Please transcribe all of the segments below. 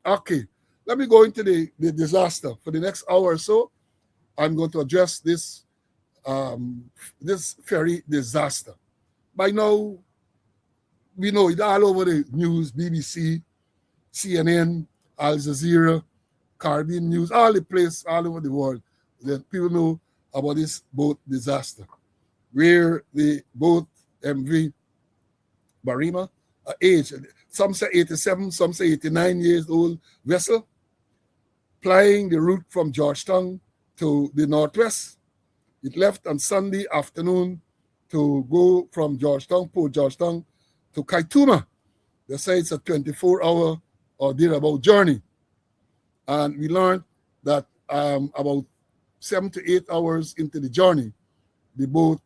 Okay, let me go into the disaster. For the next hour or so, I'm going to address this ferry disaster. By now, we know it all over the news, BBC, CNN, Al Jazeera, Caribbean news, all the place, all over the world. That people know about this boat disaster, where the boat MV Barima, age, some say 87, some say 89 years old vessel, plying the route from Georgetown to the northwest. It left on Sunday afternoon to go from Georgetown, Port Georgetown, to Kaituma. They say it's a 24-hour or thereabout journey. And we learned that about 7 to 8 hours into the journey, the boat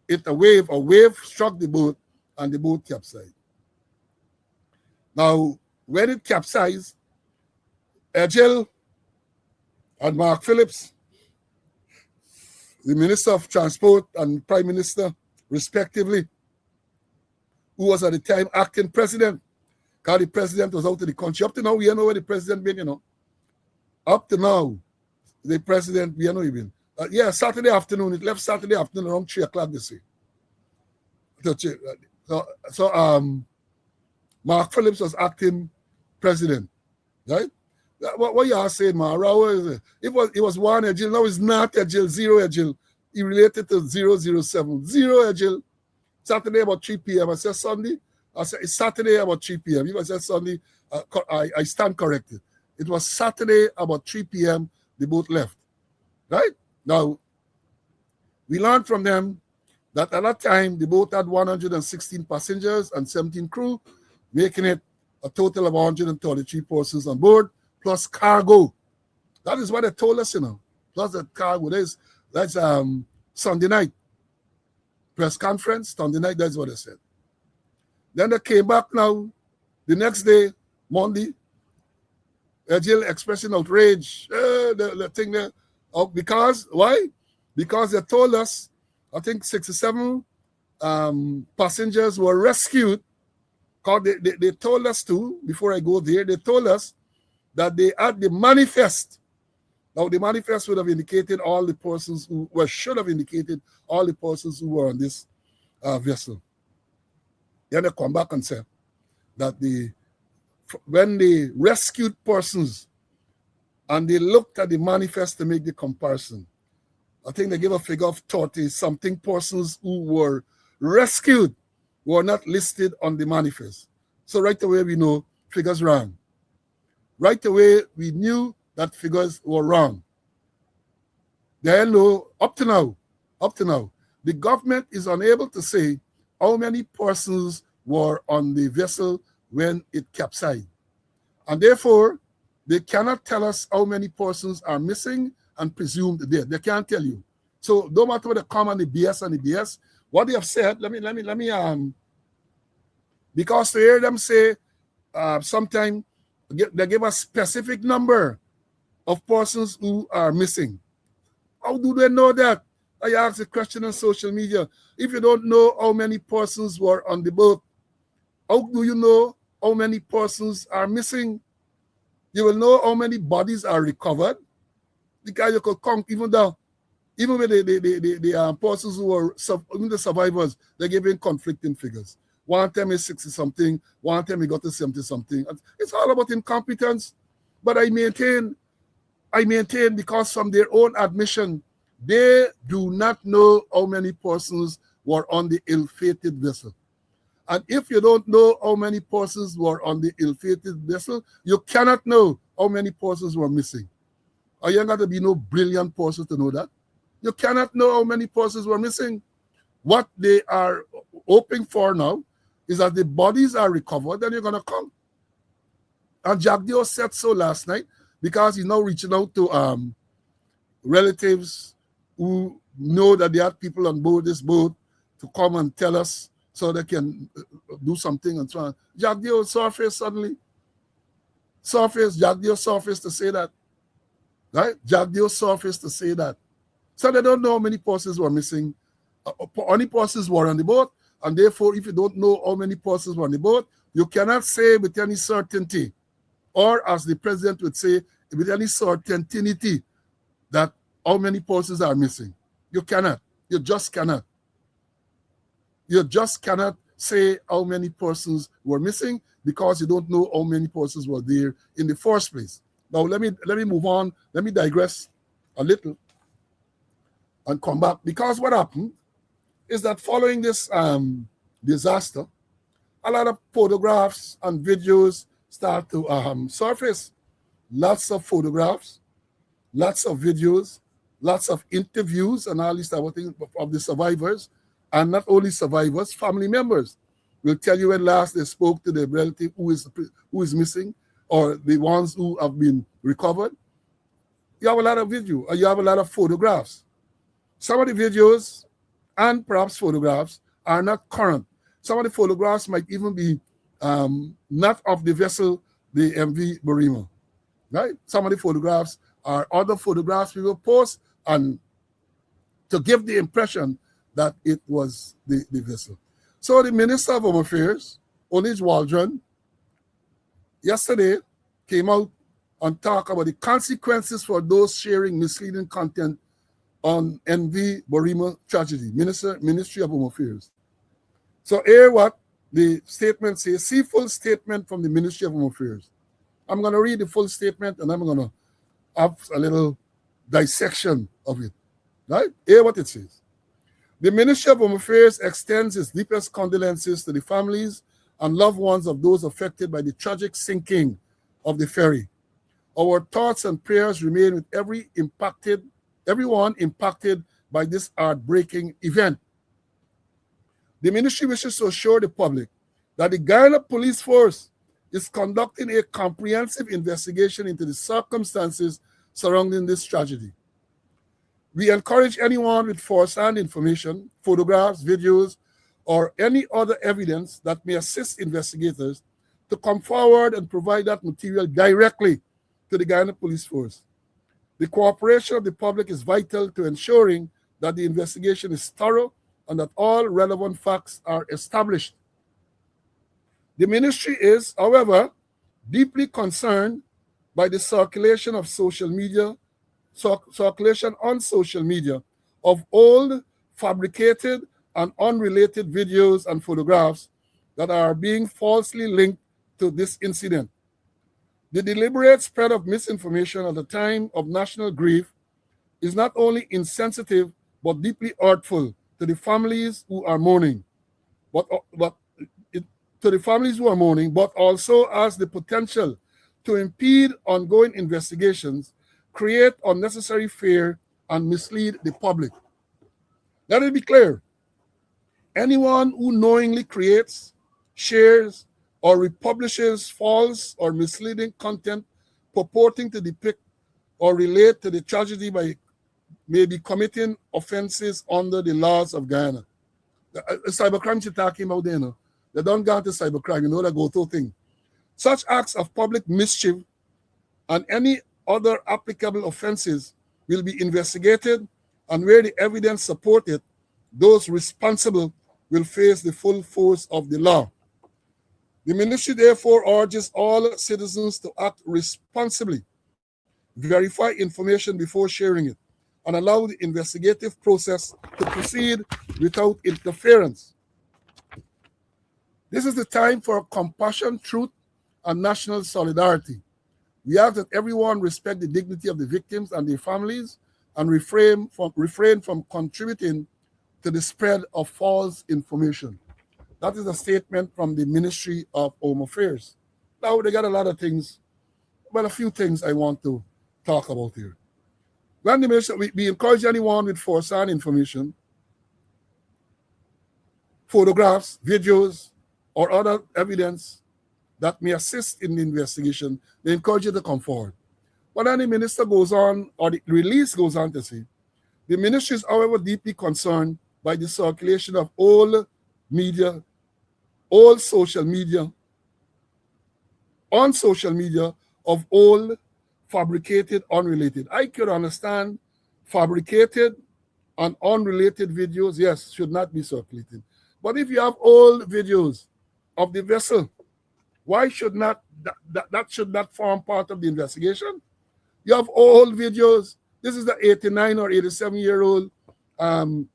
hit a wave struck the boat, and the boat capsized. Now, when it capsized, Edghill and Mark Phillips, the Minister of Transport and Prime Minister, respectively, who was at the time acting president, because the president was out of the country. Up to now, we don't know where the president been, Up to now, the president, we don't know he been. Saturday afternoon, it left Saturday afternoon around 3 o'clock this week. So Mark Phillips was acting president, right? What you are saying, man? It was one Edghill, now it's not Edghill, zero Edghill. He related to 007. Zero Edghill. Saturday about 3 p.m. I said Sunday. I said it's Saturday about 3 p.m. If I said Sunday, I stand corrected. It was Saturday about 3 p.m. the boat left. Right? Now, we learned from them that at that time the boat had 116 passengers and 17 crew, making it a total of 133 persons on board, plus cargo. That is what they told us, Plus the cargo. That's Sunday night. Press conference, Sunday night, that's what they said. Then they came back now, the next day, Monday, Edghill expressing outrage, the thing there. Because, why? Because they told us, I think 67 passengers were rescued. Because they told us to, before I go there, they told us that they had the manifest. Now, the manifest would have indicated all the persons should have indicated all the persons who were on this vessel. Then they come back and say that when the rescued persons and they looked at the manifest to make the comparison, I think they gave a figure of 30-something persons who were rescued were not listed on the manifest. So right away we know figures wrong. Right away we knew that figures were wrong. Then up to now, the government is unable to say how many persons were on the vessel when it capsized. And therefore, they cannot tell us how many persons are missing and presumed dead. They can't tell you. So no matter what they come on the BS, what they have said, let me because to hear them say sometimes they give a specific number of persons who are missing. How do they know that? I asked a question on social media. If you don't know how many persons were on the boat, how do you know how many persons are missing? You will know how many bodies are recovered, because you could count even with the persons who were, even the survivors, they're giving conflicting figures. One time is 60-something, one time he got to 70-something. It's all about incompetence. But I maintain because from their own admission, they do not know how many persons were on the ill-fated vessel. And if you don't know how many persons were on the ill-fated vessel, you cannot know how many persons were missing. Are you got to be no brilliant person to know that? You cannot know how many persons were missing. What they are hoping for now is that the bodies are recovered, then you're going to come. And Jack Dio said so last night, because he's now reaching out to relatives who know that there are people on board this boat to come and tell us so they can do something and so on. Jack Dio surfaced suddenly. Jack Dio surfaced to say that. Right? Jack Dio surfaced to say that. So they don't know how many persons were missing. Only persons were on the boat, and therefore, if you don't know how many persons were on the boat, you cannot say with any certainty or as the president would say, with any certainty that how many persons are missing. You cannot. You just cannot. You just cannot say how many persons were missing because you don't know how many persons were there in the first place. Now let me move on. Let me digress a little and come back, because what happened is that following this disaster, a lot of photographs and videos start to surface. Lots of photographs, lots of videos, lots of interviews and all these type of things of the survivors, and not only survivors, family members will tell you when last they spoke to the relative who is missing, or the ones who have been recovered. You have a lot of video, or you have a lot of photographs. Some of the videos and perhaps photographs are not current. Some of the photographs might even be not of the vessel, the MV Barima, right? Some of the photographs are other photographs we will post and to give the impression that it was the vessel. So the Minister of Home Affairs, Onij Waldron, yesterday came out and talked about the consequences for those sharing misleading content on MV Barima tragedy, Ministry of Home Affairs. So here what the statement says, see full statement from the Ministry of Home Affairs. I'm going to read the full statement and I'm going to have a little dissection of it. Right? Hear what it says. The Ministry of Home Affairs extends its deepest condolences to the families and loved ones of those affected by the tragic sinking of the ferry. Our thoughts and prayers remain with everyone impacted by this heartbreaking event. The ministry wishes to assure the public that the Guyana Police Force is conducting a comprehensive investigation into the circumstances surrounding this tragedy. We encourage anyone with first-hand information, photographs, videos, or any other evidence that may assist investigators to come forward and provide that material directly to the Guyana Police Force. The cooperation of the public is vital to ensuring that the investigation is thorough and that all relevant facts are established. The ministry is, however, deeply concerned by the circulation on social media of old, fabricated, and unrelated videos and photographs that are being falsely linked to this incident. The deliberate spread of misinformation at a time of national grief is not only insensitive but deeply hurtful to the families who are mourning, but also has the potential to impede ongoing investigations, create unnecessary fear, and mislead the public. Let it be clear. Anyone who knowingly creates, shares, or republishes false or misleading content purporting to depict or relate to the tragedy may be committing offenses under the laws of Guyana. The cybercrime you're talking about there, they don't go into cybercrime, they go to thing. Such acts of public mischief and any other applicable offenses will be investigated, and where the evidence support it, those responsible will face the full force of the law. The ministry therefore urges all citizens to act responsibly, verify information before sharing it, and allow the investigative process to proceed without interference. This is the time for compassion, truth, and national solidarity. We ask that everyone respect the dignity of the victims and their families and refrain from contributing to the spread of false information. That is a statement from the Ministry of Home Affairs. Now, they got a lot of things, but a few things I want to talk about here. When the ministry, we encourage anyone with first-hand information, photographs, videos, or other evidence that may assist in the investigation, they encourage you to come forward. But then the minister goes on, or the release goes on to say, the ministry is, however, deeply concerned by the circulation of all social media of all fabricated, unrelated. I could understand fabricated and unrelated videos, yes, should not be circulated. But if you have old videos of the vessel, Why should not that should not form part of the investigation? You have old videos. This is the 89 or 87-year-old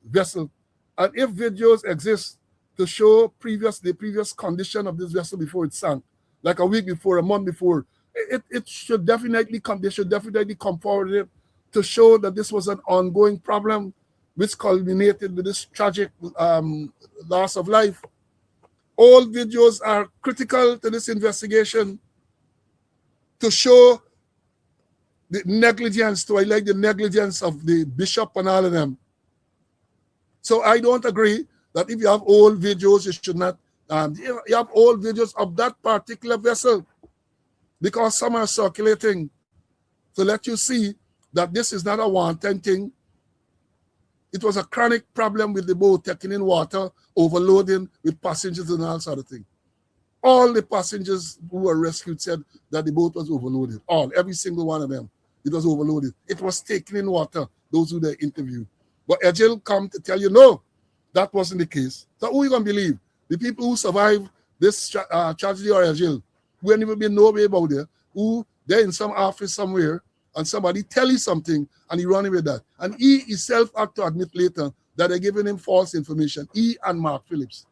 vessel. And if videos exist to show the previous condition of this vessel before it sank, like a week before, a month before, it should definitely come, they should definitely come forward to show that this was an ongoing problem which culminated with this tragic loss of life. All videos are critical to this investigation to show the negligence, to highlight the negligence of the bishop and all of them. So I don't agree that if you have old videos, you should not, you have old videos of that particular vessel, because some are circulating to let you see that this is not a wanton thing. It was a chronic problem with the boat taking in water, overloading with passengers and all sort of thing. All the passengers who were rescued said that the boat was overloaded. Every single one of them. It was overloaded. It was taking in water, those who they interviewed. But Edghill come to tell you, no, that wasn't the case. So who are you going to believe? The people who survived this tragedy or Edghill, who ain't even been nowhere about there, who they're in some office somewhere, and somebody tell you something, and he running with that. And he himself had to admit later that they're giving him false information, he and Mark Phillips.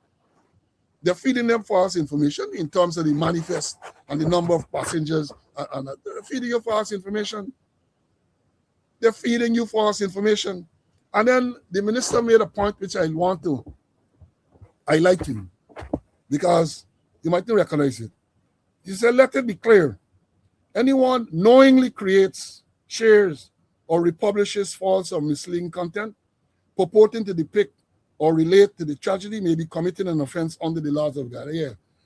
They're feeding them false information in terms of the manifest and the number of passengers, and they're feeding you false information. They're feeding you false information. And then the minister made a point which I want to highlight him, because you might not recognize it. He said, let it be clear. Anyone knowingly creates, shares, or republishes false or misleading content purporting to depict or relate to the tragedy may be committing an offense under the laws of God.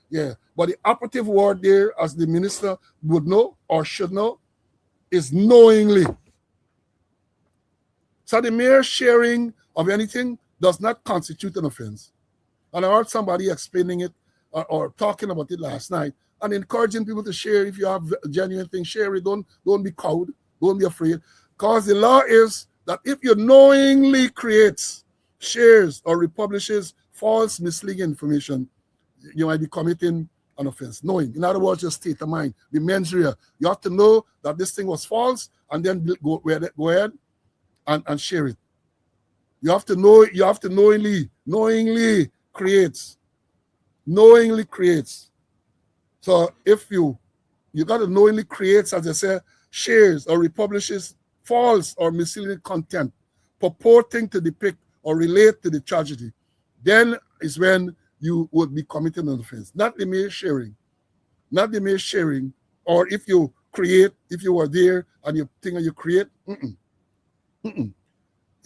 Yeah. But the operative word there, as the minister would know or should know, is knowingly. So the mere sharing of anything does not constitute an offense. And I heard somebody explaining it or talking about it last night, and encouraging people to share. If you have genuine things, share it. Don't be cowed. Don't be afraid. Because the law is that if you knowingly creates, shares, or republishes false, misleading information, you might be committing an offense. Knowing. In other words, your state of mind. The mens rea. You have to know that this thing was false, and then go ahead and share it. You have to know. You have to knowingly creates. Knowingly creates. So if you got to knowingly create, as I said, shares or republishes false or misleading content purporting to depict or relate to the tragedy, then is when you would be committing an offense. Not the mere sharing. Not the mere sharing. Or if you create, if you were there and you think you create, you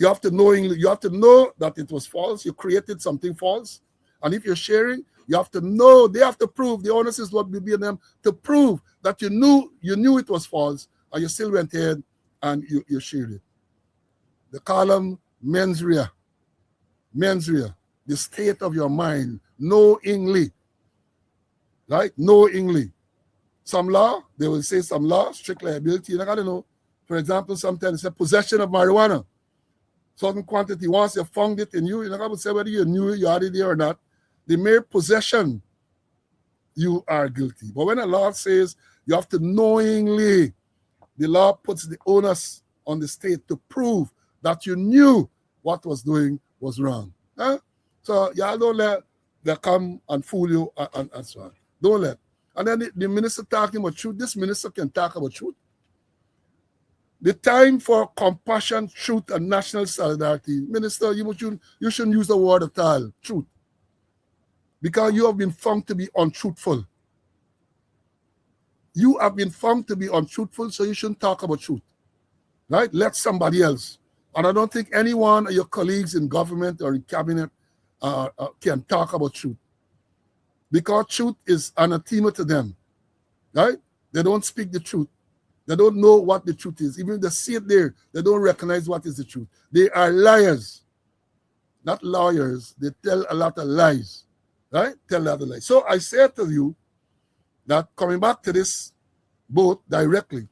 have to know that it was false. You created something false. And if you're sharing, you have to know, they have to prove, the onus is what will be on them to prove that you knew it was false, and you still went ahead and you shared it. The column mens rea, the state of your mind, knowingly, right? Knowingly. Some law, they will say some law, strict liability, you got to know. For example, sometimes it's a possession of marijuana. Certain quantity, once you found it in you, you're not going to say whether you knew you had it there or not. The mere possession, you are guilty. But when a law says you have to knowingly, the law puts the onus on the state to prove that you knew what was doing was wrong. Huh? So y'all don't let them come and fool you and so on. Don't let. And then the minister talking about truth. This minister can talk about truth. The time for compassion, truth, and national solidarity. Minister, you shouldn't use the word at all, truth. Because you have been found to be untruthful. You have been found to be untruthful, so you shouldn't talk about truth. Right? Let somebody else. And I don't think anyone of your colleagues in government or in cabinet can talk about truth. Because truth is anathema to them. Right? They don't speak the truth. They don't know what the truth is. Even if they see it there, they don't recognize what is the truth. They are liars. Not lawyers. They tell a lot of lies. Right? Tell a lot of lies. So I say to you that coming back to this boat directly,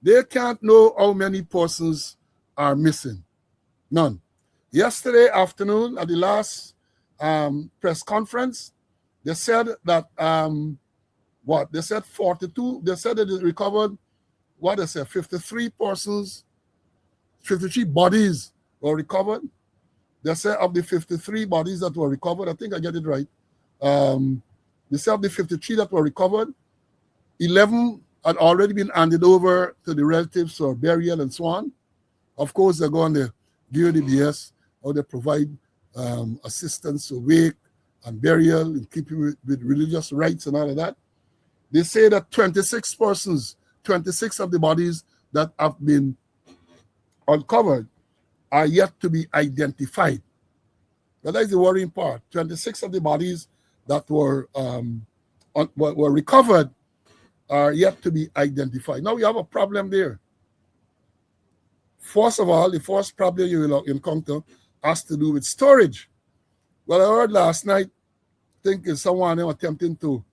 they can't know how many persons are missing. None. Yesterday afternoon at the last press conference, they said that what? They said 42. They said that they recovered, what they said, 53 persons, 53 bodies were recovered. They said of the 53 bodies that were recovered, I think I get it right. They said of the 53 that were recovered, 11 had already been handed over to the relatives for burial and so on. Of course, they're going to give the BS, or they provide assistance to wake and burial in keeping with religious rites and all of that. They say that 26 persons, 26 of the bodies that have been uncovered are yet to be identified. But that is the worrying part. 26 of the bodies that were recovered are yet to be identified. Now we have a problem there. First of all, the first problem you will encounter has to do with storage. Well, I heard last night, I think someone attempting to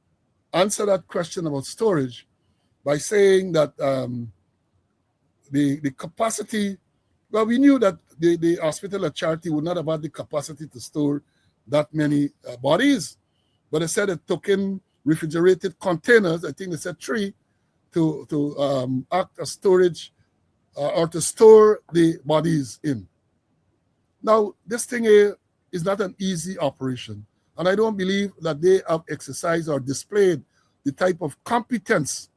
answer that question about storage by saying that the capacity, well, we knew that the hospital at Charity would not have had the capacity to store that many bodies, but they said it took in refrigerated containers, I think they said 3, to act as storage or to store the bodies in. Now, this thing here is not an easy operation, and I don't believe that they have exercised or displayed the type of competence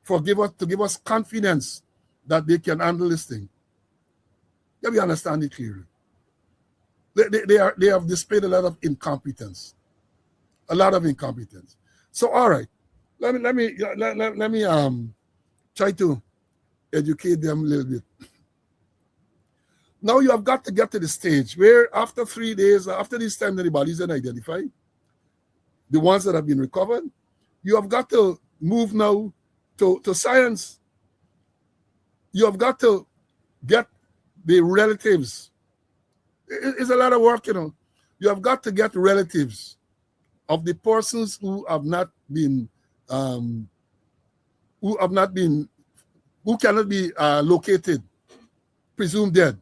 to give us confidence that they can handle this thing. Let me understand it clearly. They have displayed a lot of incompetence, So, all right, let me try to educate them a little bit. Now you have got to get to the stage where after 3 days, after this time that the bodies are identified, the ones that have been recovered, you have got to move now to science. You have got to get the relatives. It's a lot of work, You have got to get relatives of the persons who cannot be located, presumed dead.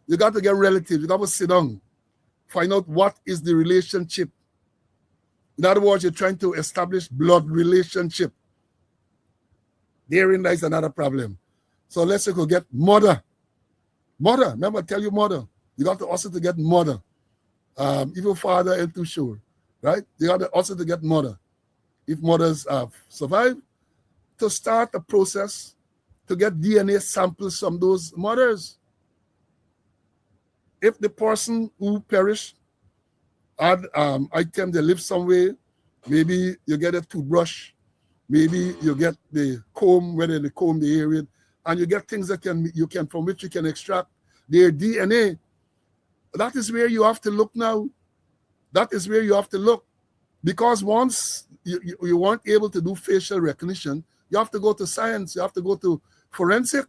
You got to get relatives. You got to sit down, find out what is the relationship. In other words, you're trying to establish blood relationship. Therein lies another problem. So let's say go get mother. Mother, remember I tell you mother. You got to also to get mother. Even father ain't too sure, right? You got to also to get mother. If mothers have survived, to start a process to get DNA samples from those mothers. If the person who perished had item they live somewhere, maybe you get a toothbrush, maybe you get the comb, whether they comb the area, and you get things that from which you can extract their DNA. That is where you have to look now. That is where you have to look. Because once you weren't able to do facial recognition, you have to go to science, you have to go to forensic.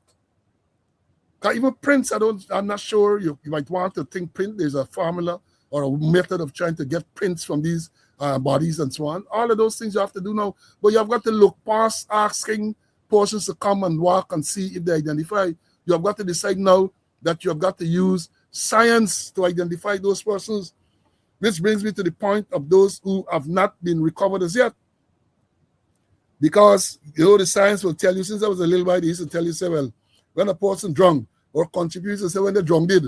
Even prints, I'm not sure. You might want to think print. There's a formula or a method of trying to get prints from these bodies and so on. All of those things you have to do now. But you have got to look past asking persons to come and walk and see if they identify. You have got to decide now that you have got to use science to identify those persons. Which brings me to the point of those who have not been recovered as yet. Because, the science will tell you, since I was a little boy, they used to tell you, say, well, when a person drunk, or contributes to say when the drunk did.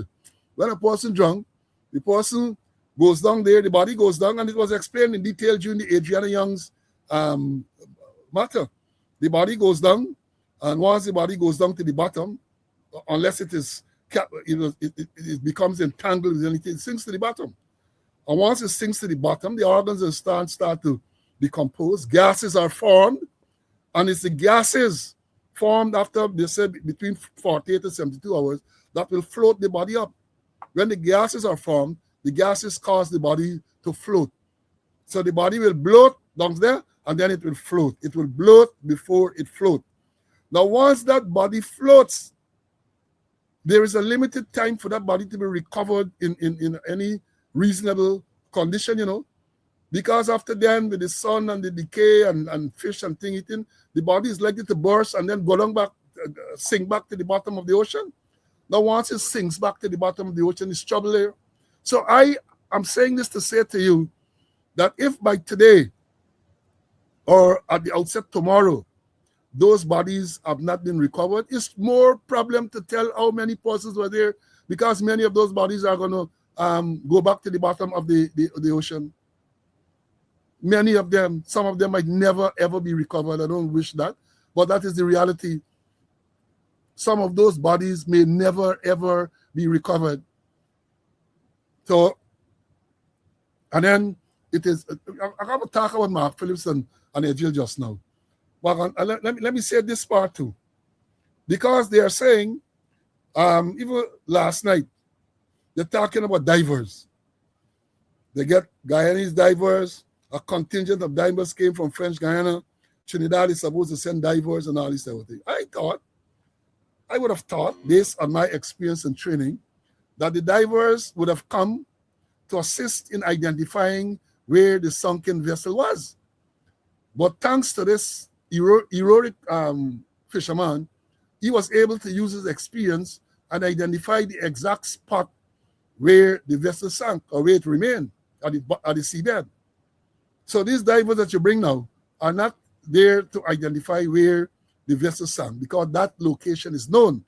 When a person drunk, the person goes down there, the body goes down, and it was explained in detail during the Adriana Young's matter. The body goes down, and once the body goes down to the bottom, unless it is, it becomes entangled with anything, it sinks to the bottom. And once it sinks to the bottom, the organs will start to decompose. Gases are formed, and it's the gases formed after, they said, between 48 to 72 hours, that will float the body up. When the gases are formed, the gases cause the body to float. So the body will bloat down there, and then it will float. It will bloat before it floats. Now, once that body floats, there is a limited time for that body to be recovered in any reasonable condition, Because after then, with the sun and the decay and fish and thing eating, the body is likely to burst and then go down back, sink back to the bottom of the ocean. Now, once it sinks back to the bottom of the ocean, it's trouble there. So I'm saying this to say to you that if by today or at the outset tomorrow, those bodies have not been recovered, it's more problem to tell how many persons were there, because many of those bodies are going to go back to the bottom of the ocean. Many of them, some of them might never ever be recovered. I don't wish that, but that is the reality. Some of those bodies may never ever be recovered. So, and then it is, I have to talk about Mark Phillips and Edghill just now. But let me say this part too. Because they are saying, even last night, they're talking about divers. They get Guyanese divers, a contingent of divers came from French Guyana. Trinidad is supposed to send divers and all this type of thing. I would have thought, based on my experience and training, that the divers would have come to assist in identifying where the sunken vessel was. But thanks to this heroic fisherman, he was able to use his experience and identify the exact spot where the vessel sank or where it remained at the seabed. So these divers that you bring now are not there to identify where the vessel sank, because that location is known.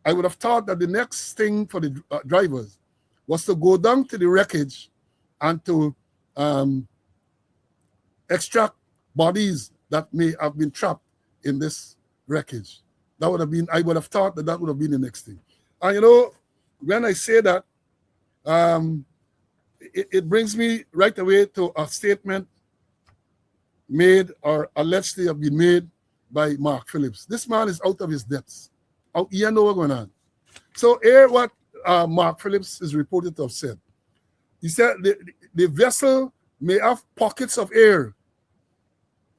I would have thought that the next thing for the drivers was to go down to the wreckage and to extract bodies that may have been trapped in this wreckage. That would have been, I would have thought that would have been the next thing. And you know, when I say that, it brings me right away to a statement made or alleged to have been made by Mark Phillips. This man is out of his depths. He know what's going on. So here what Mark Phillips is reported to have said. He said the vessel may have pockets of air.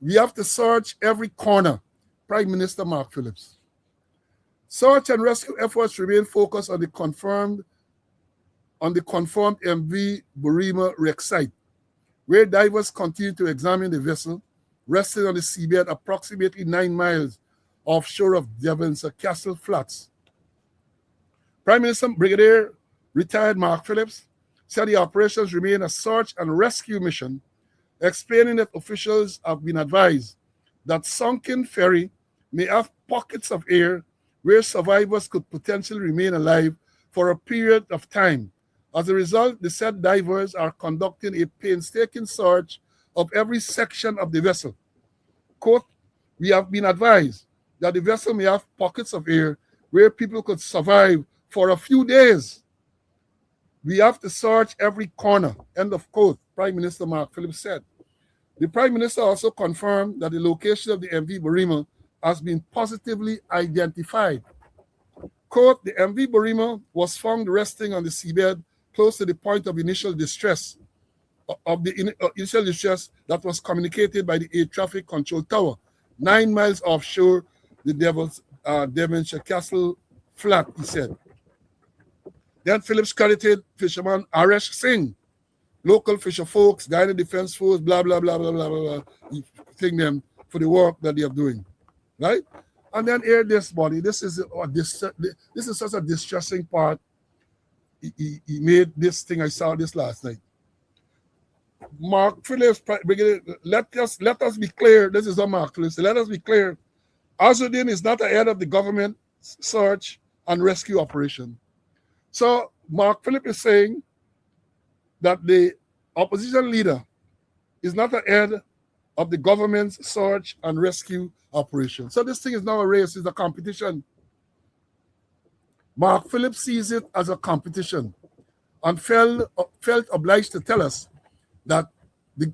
We have to search every corner. Prime Minister Mark Phillips. Search and rescue efforts remain focused on the confirmed MV Barima wreck site, where divers continue to examine the vessel, resting on the seabed approximately 9 miles offshore of Devon's Castle Flats. Prime Minister Brigadier retired Mark Phillips said the operations remain a search and rescue mission, explaining that officials have been advised that sunken ferry may have pockets of air where survivors could potentially remain alive for a period of time. As a result, the said divers are conducting a painstaking search of every section of the vessel. Quote, we have been advised that the vessel may have pockets of air where people could survive for a few days. We have to search every corner, end of quote, Prime Minister Mark Phillips said. The Prime Minister also confirmed that the location of the MV Barima has been positively identified. Quote, the MV Barima was found resting on the seabed close to the point of initial distress, that was communicated by the air traffic control tower, 9 miles offshore the Devonshire Castle Flat, he said. Then Phillips credited fisherman Aresh Singh, local fisher folks, Guyana Defense Force, blah, blah, blah, blah, blah, blah, blah, thank them for the work that they are doing, right? And then here this body, this is such a distressing part. He made this thing, I saw this last night. Mark Phillips, let us be clear, this is what Mark Phillips said, let us be clear, Azudin is not ahead of the government search and rescue operation. So Mark Phillips is saying that the opposition leader is not ahead of the government's search and rescue operation. So this thing is not a race, it's a competition. Mark Phillips sees it as a competition and felt obliged to tell us that the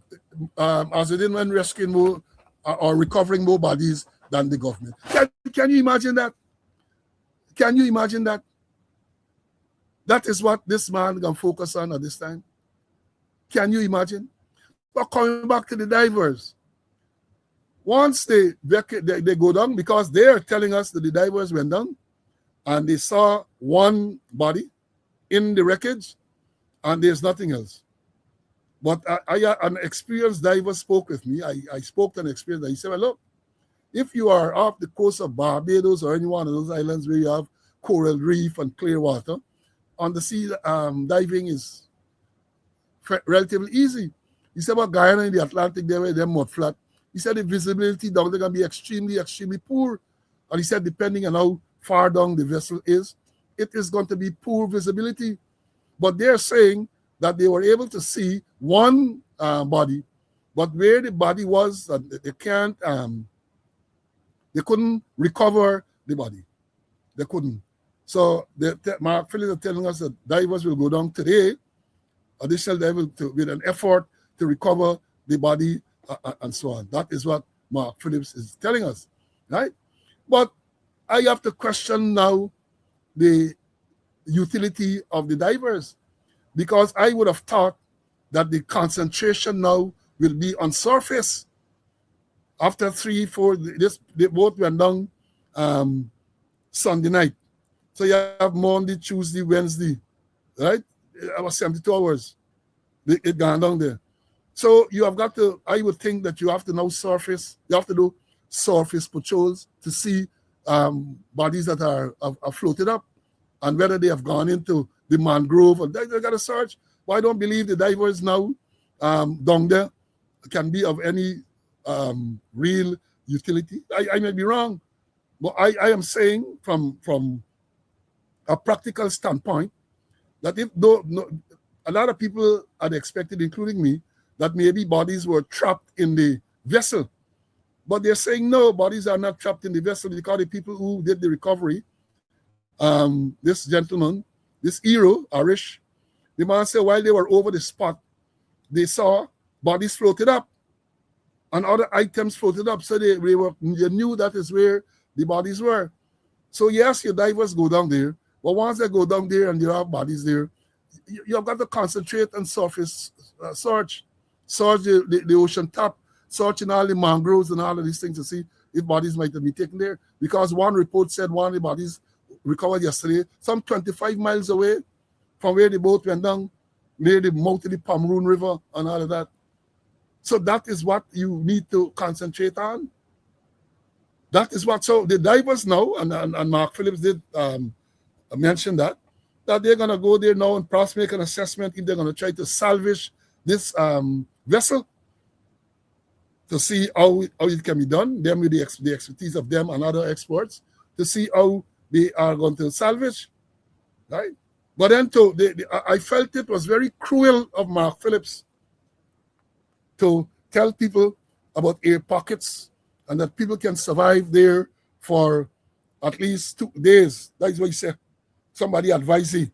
Azudin went rescuing more or recovering more bodies than the government. Can you imagine that? Can you imagine that? That is what this man can focus on at this time. Can you imagine? But coming back to the divers, once they go down, because they are telling us that the divers went down and they saw one body in the wreckage and there's nothing else. But an experienced diver spoke with me. I spoke to an experienced diver. He said, well, look, if you are off the coast of Barbados or any one of those islands where you have coral reef and clear water, on the sea, diving is relatively easy. He said about Guyana in the Atlantic, they were them mud flat. He said the visibility down there can be extremely, extremely poor. And he said depending on how far down the vessel is, it is going to be poor visibility. But they're saying that they were able to see one body, but where the body was, they couldn't recover the body. They couldn't. So Mark Phillips are telling us that divers will go down today, additional divers with an effort to recover the body and so on. That is what Mark Phillips is telling us, right? But I have to question now the utility of the divers, because I would have thought that the concentration now will be on surface. After 3, 4, the boat went down Sunday night. So you have Monday, Tuesday, Wednesday, right? About 72 hours. It gone down there. So you have got to, I would think that you have to now surface, you have to do surface patrols to see bodies that are floated up and whether they have gone into the mangrove. And they got to search. But I don't believe the divers now down there can be of any real utility. I may be wrong, but I am saying from a practical standpoint that a lot of people had expected, including me, that maybe bodies were trapped in the vessel. But they're saying no, bodies are not trapped in the vessel, because the people who did the recovery, this gentleman, this hero, Irish, the man said while they were over the spot, they saw bodies floated up and other items floated up. So they knew that is where the bodies were. So yes, your divers go down there, but once they go down there and there are bodies there, you have got to concentrate on surface search the ocean top, searching all the mangroves and all of these things to see if bodies might have been taken there. Because one report said one of the bodies recovered yesterday, some 25 miles away from where the boat went down, near the mouth of the Pomeroon River and all of that. So that is what you need to concentrate on. That is what, so the divers now, and Mark Phillips did mention that they're going to go there now and perhaps make an assessment if they're going to try to salvage this vessel to see how it can be done, them with the expertise of them and other experts, to see how they are going to salvage, right? But then I felt it was very cruel of Mark Phillips to tell people about air pockets and that people can survive there for at least 2 days. That's what he said. Somebody advised him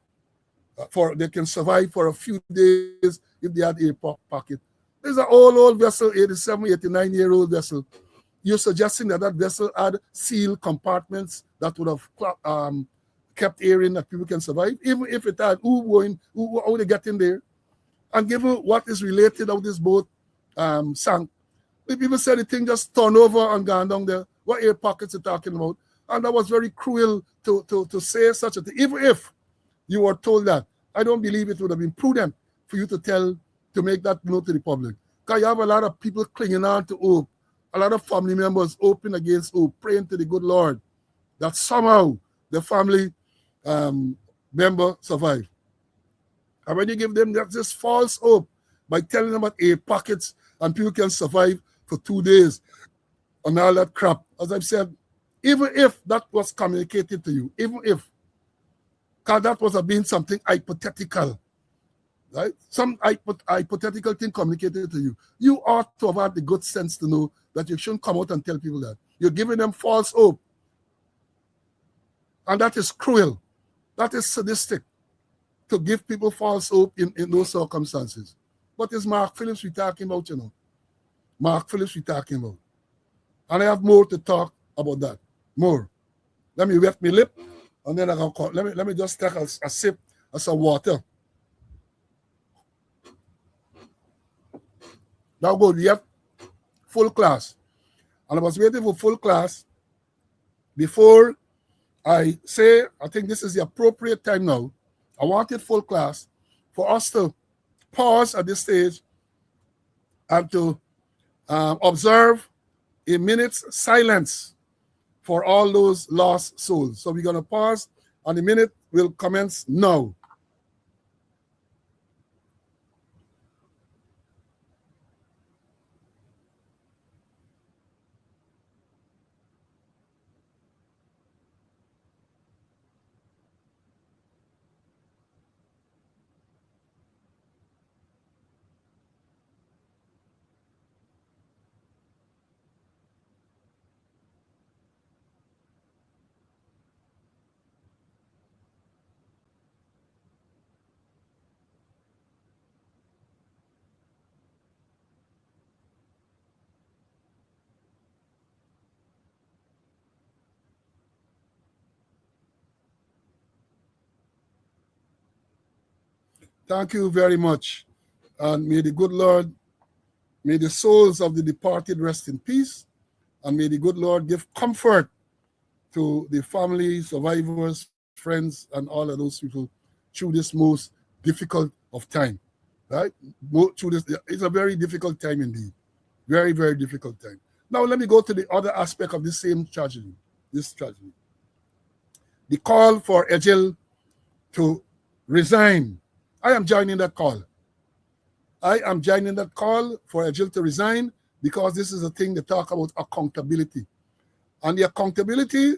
they can survive for a few days if they had air pocket. There's an old vessel, 87, 89-year-old vessel. You're suggesting that vessel had sealed compartments that would have kept air in that people can survive? Even if it had, how they get in there? And given what is related how this boat sank, the people said the thing just turned over and gone down there. What air pockets are talking about? And that was very cruel to say such a thing. Even if you were told that, I don't believe it would have been prudent for you to make that known to the public. Because you have a lot of people clinging on to hope, a lot of family members hoping against hope, praying to the good Lord that somehow the family member survive. And when you give them this false hope by telling them about air pockets and people can survive for 2 days and all that crap, as I've said, even if that was communicated to you, even if, because that was being something hypothetical, right? Some hypothetical thing communicated to you. You ought to have had the good sense to know that you shouldn't come out and tell people that. You're giving them false hope. And that is cruel. That is sadistic, to give people false hope in those circumstances. What is Mark Phillips we talking about, you know? Mark Phillips we talking about. And I have more to talk about that. More. Let me wet my lip, and then let me just take a sip of some water. Now good, we have full class. And I was waiting for full class before I say, I think this is the appropriate time now. I wanted full class for us to pause at this stage and to observe a minute's silence for all those lost souls. So we're going to pause, and the minute will commence now. Thank you very much. And may the good Lord, may the souls of the departed rest in peace. And may the good Lord give comfort to the families, survivors, friends, and all of those people through this most difficult of time. Right? Through this, it's a very difficult time indeed. Very, very difficult time. Now let me go to the other aspect of this same tragedy. This tragedy. The call for Edghill to resign. I am joining that call. I am joining that call for Edghill to resign because this is a thing they talk about accountability. And the accountability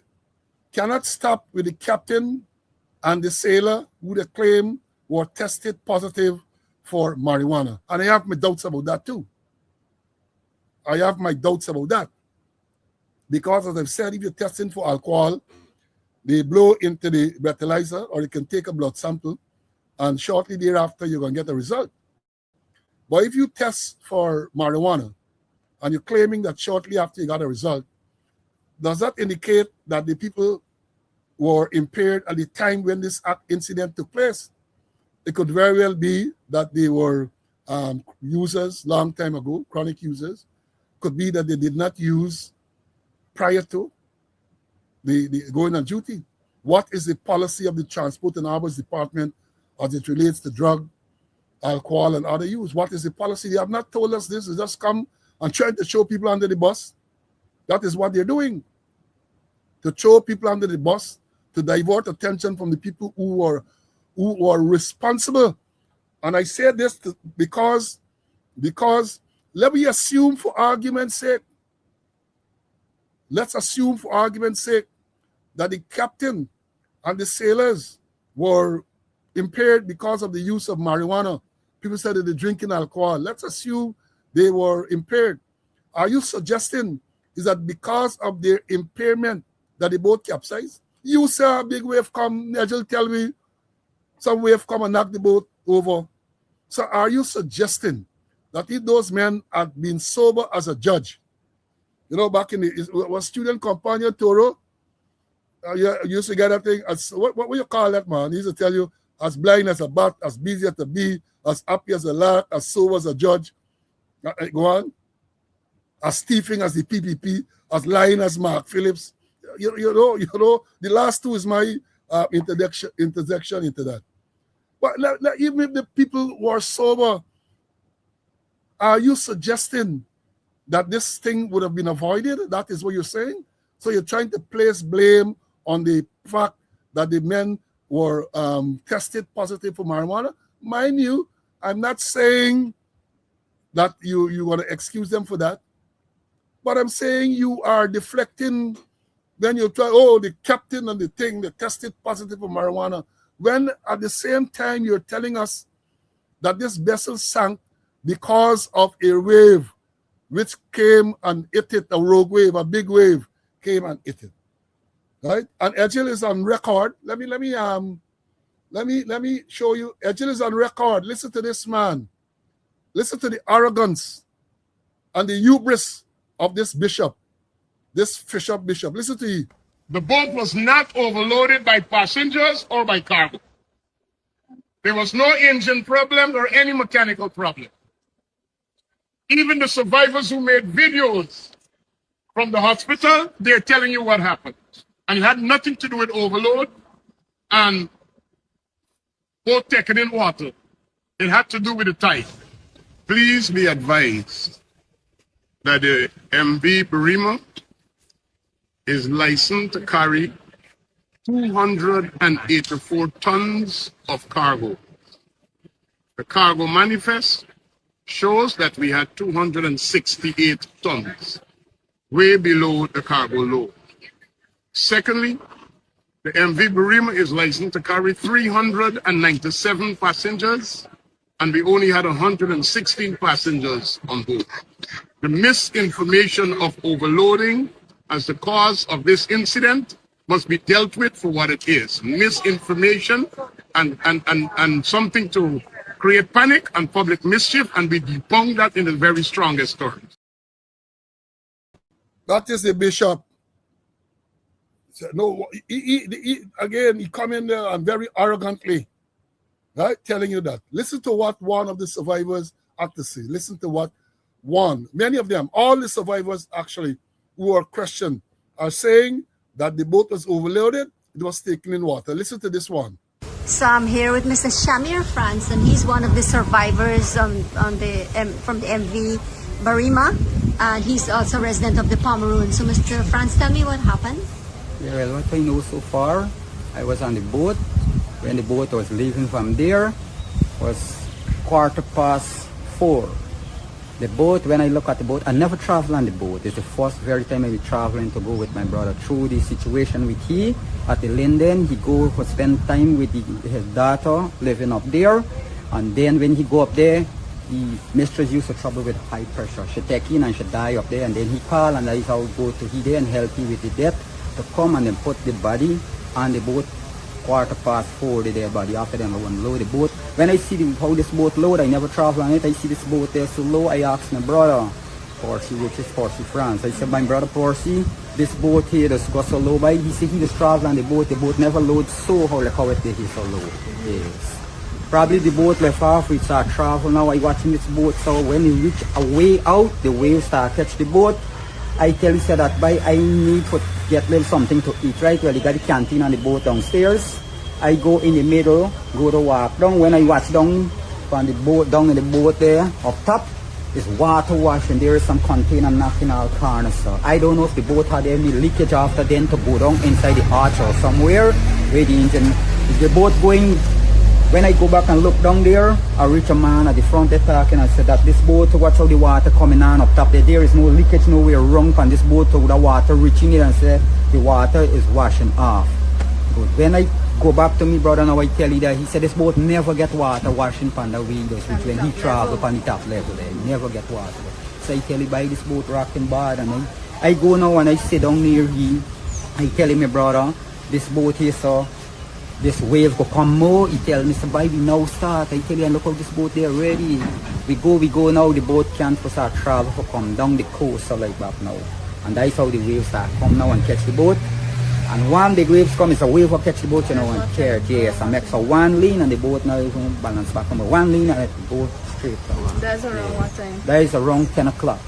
cannot stop with the captain and the sailor who they claim were tested positive for marijuana. And I have my doubts about that too. I have my doubts about that. Because as I've said, if you're testing for alcohol, they blow into the breathalyzer or you can take a blood sample and shortly thereafter you're going to get a result. But if you test for marijuana and you're claiming that shortly after you got a result, does that indicate that the people were impaired at the time when this incident took place? It could very well be that they were users long time ago, chronic users. Could be that they did not use prior to the going on duty. What is the policy of the Transport and Harbors Department as it relates to drug, alcohol, and other use? What is the policy? They have not told us this. They just come and try to show people under the bus. That is what they're doing. To throw people under the bus, to divert attention from the people who are responsible. And I say this because let me assume for argument's sake, let's assume for argument's sake that the captain and the sailors were impaired because of the use of marijuana. People said that they're drinking alcohol. Let's assume they were impaired. Are you suggesting is that because of their impairment that the boat capsized? You saw a big wave come, Edghill tell me some wave come and knock the boat over. So are you suggesting that if those men had been sober as a judge, you know, back in the was student companion Toro, you used to get that thing as what you call that, man? He used to tell you as blind as a bat, as busy as a bee, as happy as a lark, as sober as a judge. Go on. As thieving as the PPP, as lying as Mark Phillips. You know, the last two is my interjection into that. But even if the people were sober, are you suggesting that this thing would have been avoided? That is what you're saying? So you're trying to place blame on the fact that the men were tested positive for marijuana? Mind you, I'm not saying that you want to excuse them for that, but I'm saying you are deflecting. Then you try, oh, the captain and the thing, they tested positive for marijuana. When at the same time you're telling us that this vessel sank because of a wave which came and hit it, a rogue wave, a big wave came and hit it. Right? And Edghill is on record. Let me show you. Edghill is on record. Listen to this man. Listen to the arrogance and the hubris of this bishop. This bishop. Listen to you. The boat was not overloaded by passengers or by cargo. There was no engine problem or any mechanical problem. Even the survivors who made videos from the hospital, they're telling you what happened. And it had nothing to do with overload and boat taken in water. It had to do with the tide. Please be advised that the MV Barima is licensed to carry 284 tons of cargo. The cargo manifest shows that we had 268 tons, way below the cargo load. Secondly, the MV Barima is licensed to carry 397 passengers, and we only had 116 passengers on board. The misinformation of overloading as the cause of this incident must be dealt with for what it is. Misinformation and something to create panic and public mischief, and we debunk that in the very strongest terms. That is the bishop. So, no, again, he come in there and very arrogantly right? Telling you that. Listen to what one of the survivors had to say. Listen to what many of them, all the survivors actually who are questioned, are saying that the boat was overloaded, it was taken in water. Listen to this one. So I'm here with Mr. Shamir France, and he's one of the survivors from the MV Barima, and he's also a resident of the Pomeroon. So Mr. France, tell me what happened. Yeah, well, what I know so far, I was on the boat. When the boat was leaving from there, was 4:15. The boat, when I look at the boat, I never travel on the boat. It's the first very time I be traveling to go with my brother through the situation with he at the Linden. He go for spend time with his daughter living up there. And then when he go up there, the mistress used to trouble with high pressure. She take in and she die up there. And then he call and I go to he there and help him with the death to come and then put the body on the boat. 4:15, the dead body. After them, I unload the boat. When I see how this boat load, I never travel on it. I see this boat there so low. I asked my brother, Percy, which is Percy France. I said, my brother Percy, this boat here just got so low by. He said he just travel on the boat. The boat never loads so how it did so low. Yes. Probably the boat left off. We start travel now. I watching this boat. So when we reach a way out, the waves start catch the boat. I tell you said that by I need to get little something to eat, right? Well, you got the canteen on the boat downstairs. I go in the middle, go to walk down. When I watch down on the boat, down in the boat there, up top, is water washing. There is some container knocking all corners. So I don't know if the boat had any leakage after then to go down inside the arch or somewhere where the engine, is the boat going. When I go back and look down there, I reach a man at the front there talking. I said that this boat, watch how the water coming on up top there. There is no leakage nowhere wrong on this boat to the water reaching it, and said the water is washing off. But when I go back to me brother now, I tell you that he said this boat never get water washing on the windows, which when he travel up on the top level there, he never get water. So I tell you by this boat rocking bad, and I go now and I sit down near him. I tell him, my brother, this boat here, so this wave go come more. He tell me, Mr. Baby, now start. I tell you, look how this boat there ready. We go now. The boat can't start travel for come down the coast so like that now. And that's how the waves start come now and catch the boat. And one big waves come, it's a wave will catch the boat, you know, and carry yes, and make for one lane and the boat now is going to balance back on one lane and let the boat straight. That's around what time? That is around 10 o'clock.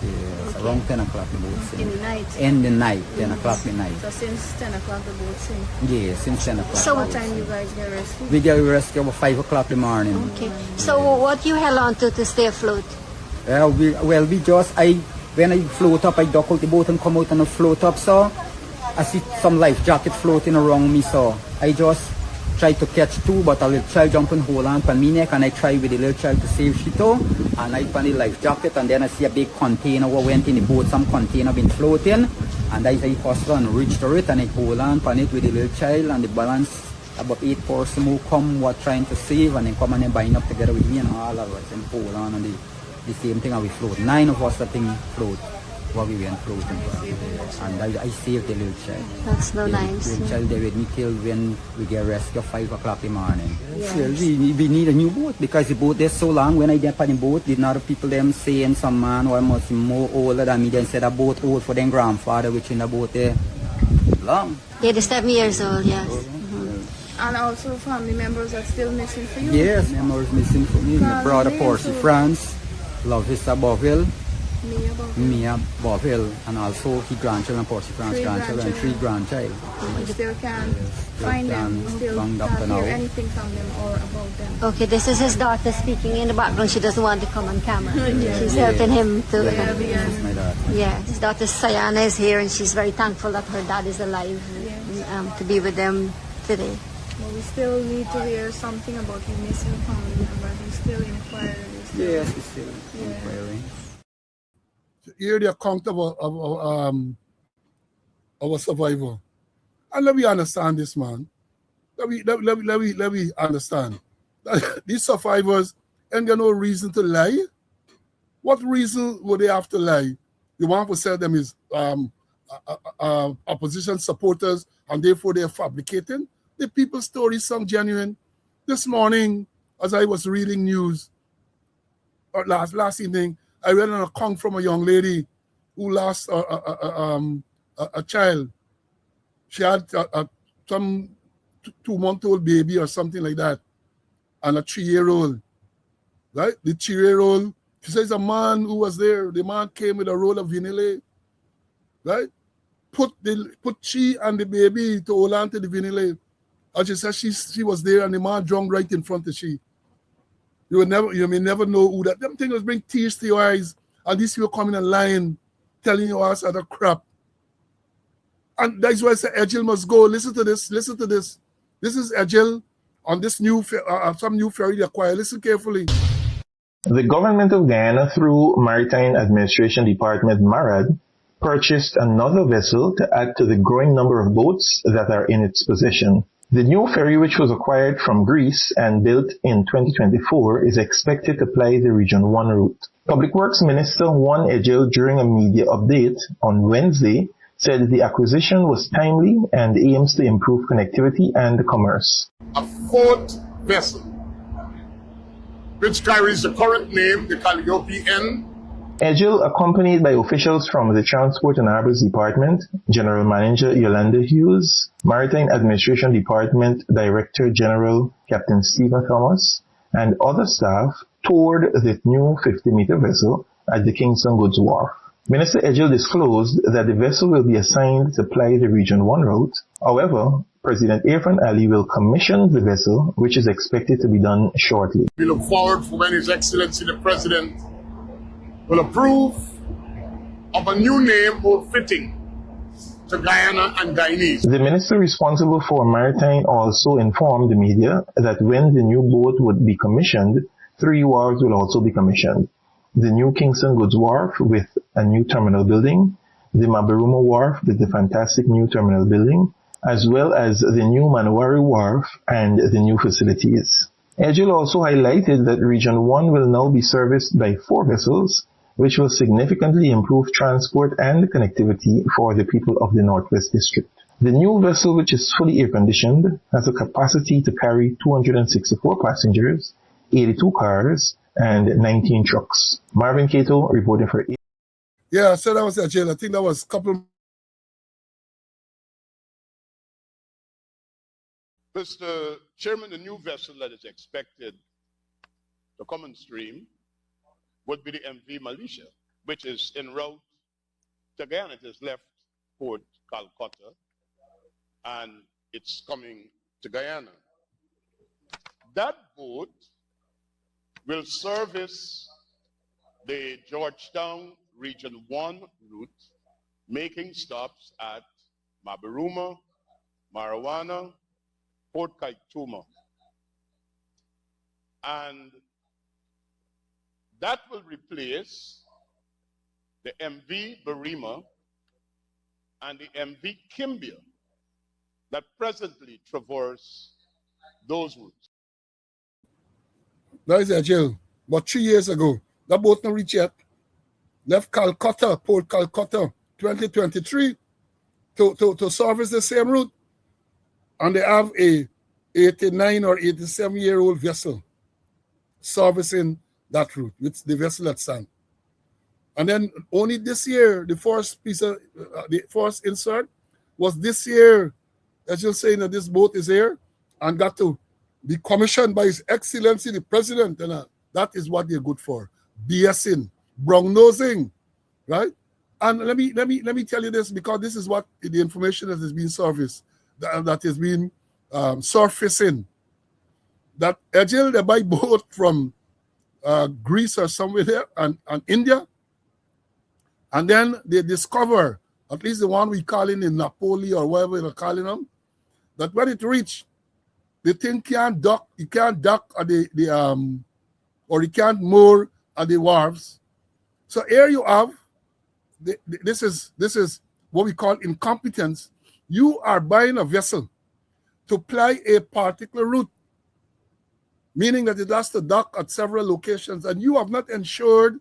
Yes, okay. Around 10 o'clock the boat sink. In the night? In the night, 10 o'clock in the night. So since 10 o'clock the boat sink? Yes, since 10 o'clock. So what time you guys get rescued? We get rescued about 5 o'clock in the morning. Okay. So what you held on to stay afloat? When I float up, I duck out the boat and come out and I float up, so I see some life jacket floating around me, so I just try to catch two, but a little child jump and hold on on my neck, and I try with the little child to save she too, and I find the life jacket, and then I see a big container what went in the boat, some container been floating, and I hustle and reach to it, and I hold on it with the little child, and the balance about 8 person who come what trying to save, and then come and then bind up together with me, and all of us, and hold on, and the same thing, and we float. 9 of us, I think, float. What we went floating, and I saved the little child. That's no nice. The little child there with me till when we get rescued 5 o'clock in the morning. Yes. Well, we need a new boat because the boat there so long. When I get on the boat, the other people them saying some man or must be more older than me. They said a boat old for their grandfather, which in the boat there long. Yeah, they're 7 years old, yes. And also family members are still missing for you? Yes, members missing for me. My brother Percy France, love his Boville. Mia Boville, and also his grandchildren, Percy France grandchildren, and 3 grandchildren. You still can't find them, you still can't hear anything from them or about them. Okay, this is his daughter speaking in the background. She doesn't want to come on camera. She's helping him to... This is my daughter. Yeah, his daughter Sayana is here, and she's very thankful that her dad is alive to be with them today. But we still need to hear something about your missing family members. We're still inquiring. Yes, we're still inquiring. Hear the account of our survivor. And let me understand this, man. Let me understand. These survivors ain't got no reason to lie. What reason would they have to lie? You want to say them is opposition supporters and therefore they're fabricating? The people's stories sound genuine. This morning, as I was reading news, or last evening, I read an account from a young lady who lost a child. She had some 2-month-old baby or something like that. and a 3-year-old. Right? The 3-year-old, she says a man who was there, the man came with a roll of vanilla, right? Put she and the baby to hold on to the vanilla. And she said she was there and the man drunk right in front of she. You may never know who that. Them things was bring tears to your eyes. And these people coming in line telling you all other crap. And that's why I say Edghill must go. Listen to this. Listen to this. This is Edghill on this new some new ferry they acquired. Listen carefully. The government of Guyana, through Maritime Administration Department MARAD, purchased another vessel to add to the growing number of boats that are in its possession. The new ferry, which was acquired from Greece and built in 2024, is expected to ply the Region 1 route. Public Works Minister Juan Edghill, during a media update on Wednesday, said the acquisition was timely and aims to improve connectivity and commerce. A fourth vessel, which carries the current name, the Calliope N. Edghill, accompanied by officials from the Transport and Harbors Department, General Manager Yolanda Hughes, Maritime Administration Department Director General Captain Stephen Thomas, and other staff, toured the new 50-meter vessel at the Kingston Goods Wharf. Minister Edghill disclosed that the vessel will be assigned to ply the Region 1 route. However, President Irfan Ali will commission the vessel, which is expected to be done shortly. We look forward for when His Excellency the President will approve of a new name more fitting to Guyana and Guyanese. The minister responsible for maritime also informed the media that when the new boat would be commissioned, 3 wharves will also be commissioned. The new Kingston Goods Wharf with a new terminal building, the Barima Wharf with the fantastic new terminal building, as well as the new Manowari Wharf and the new facilities. Edghill also highlighted that Region 1 will now be serviced by 4 vessels, which will significantly improve transport and connectivity for the people of the Northwest District. The new vessel, which is fully air-conditioned, has a capacity to carry 264 passengers, 82 cars, and 19 trucks. Marvin Cato reporting for... Yeah, I said that was Edghill. I think that was a couple... Mr. Chairman, the new vessel that is expected to come on stream would be the MV Malaysia, which is en route to Guyana. It has left Port Calcutta and it's coming to Guyana. That boat will service the Georgetown Region 1 route, making stops at Barima, Marijuana, Port Kaituma. And that will replace the MV Barima and the MV Kimbia that presently traverse those routes. That is Edghill. But 3 years ago, that boat not reached yet. Left Calcutta, Port Calcutta, 2023 to service the same route. And they have a 89 or 87-year-old vessel servicing that route, with the vessel at stand. And then only this year, the first piece of the first insert was this year, as you're saying that this boat is here and got to be commissioned by His Excellency the President, and that is what they're good for. BSing, brown-nosing, right? And let me tell you this, because this is what the information that is being serviced, that is being surfacing. That Edghill, they buy boat from Greece or somewhere there and India, and then they discover, at least the one we call in Napoli or whatever they're calling them, that when it reach, the thing can't dock, you can't dock at or you can't moor at the wharves. So here you have, this is what we call incompetence. You are buying a vessel to ply a particular route, meaning that it has to dock at several locations, and you have not ensured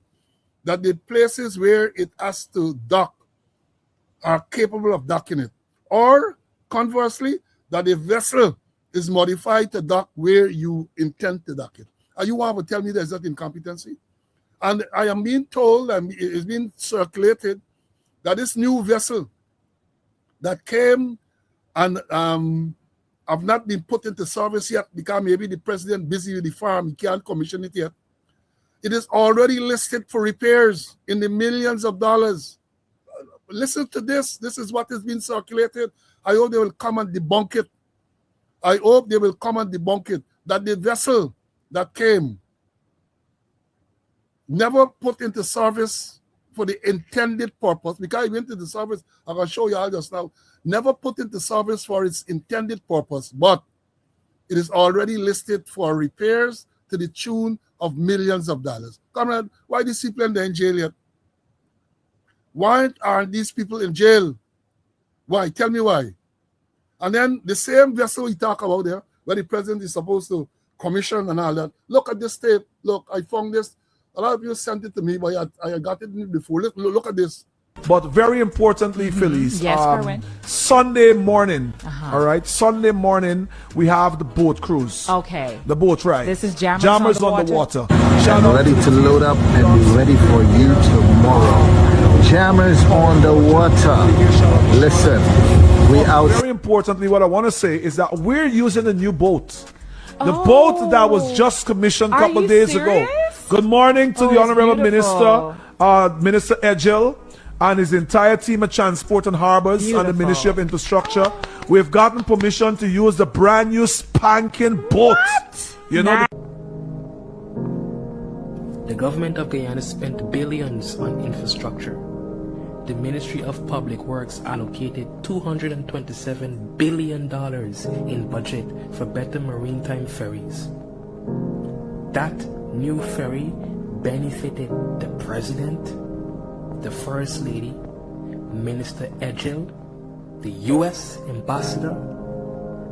that the places where it has to dock are capable of docking it. Or conversely, that the vessel is modified to dock where you intend to dock it. And you want to tell me there's that incompetency? And I am being told, and it's been circulated, that this new vessel that came and have not been put into service yet because maybe the president busy with the farm, he can't commission it yet. It is already listed for repairs in the millions of dollars. Listen to this. This is what has been circulated. I hope they will come and debunk it. I hope they will come and debunk it. That the vessel that came never put into service for the intended purpose, because it went into service, I'm going to show you all just now, never put into service for its intended purpose, but it is already listed for repairs to the tune of millions of dollars. Comrade, why these people in jail yet? Why aren't these people in jail? Why? Tell me why. And then the same vessel we talk about there, where the president is supposed to commission and all that. Look at this tape. Look, I found this. A lot of you sent it to me, but I got it before. Look at this. But very importantly, Phillies, Yes, Kerwin. Sunday morning, all right, Sunday morning, we have the boat cruise. Okay. The boat ride. This is Jammers on the water. I'm ready to load up and be ready for you tomorrow. Jammers on the water. Listen, we out. Very importantly, what I want to say is that we're using a new boat. The boat that was just commissioned a couple days ago. Good morning to the Honorable Minister, Minister Edghill, and his entire team of Transport and Harbors and the Ministry of Infrastructure. We've gotten permission to use the brand new spanking boat. You know. The government of Guyana spent billions on infrastructure. The Ministry of Public Works allocated $227 billion in budget for better maritime ferries. That new ferry benefited the President, the First Lady, Minister Edghill, the U.S. Ambassador,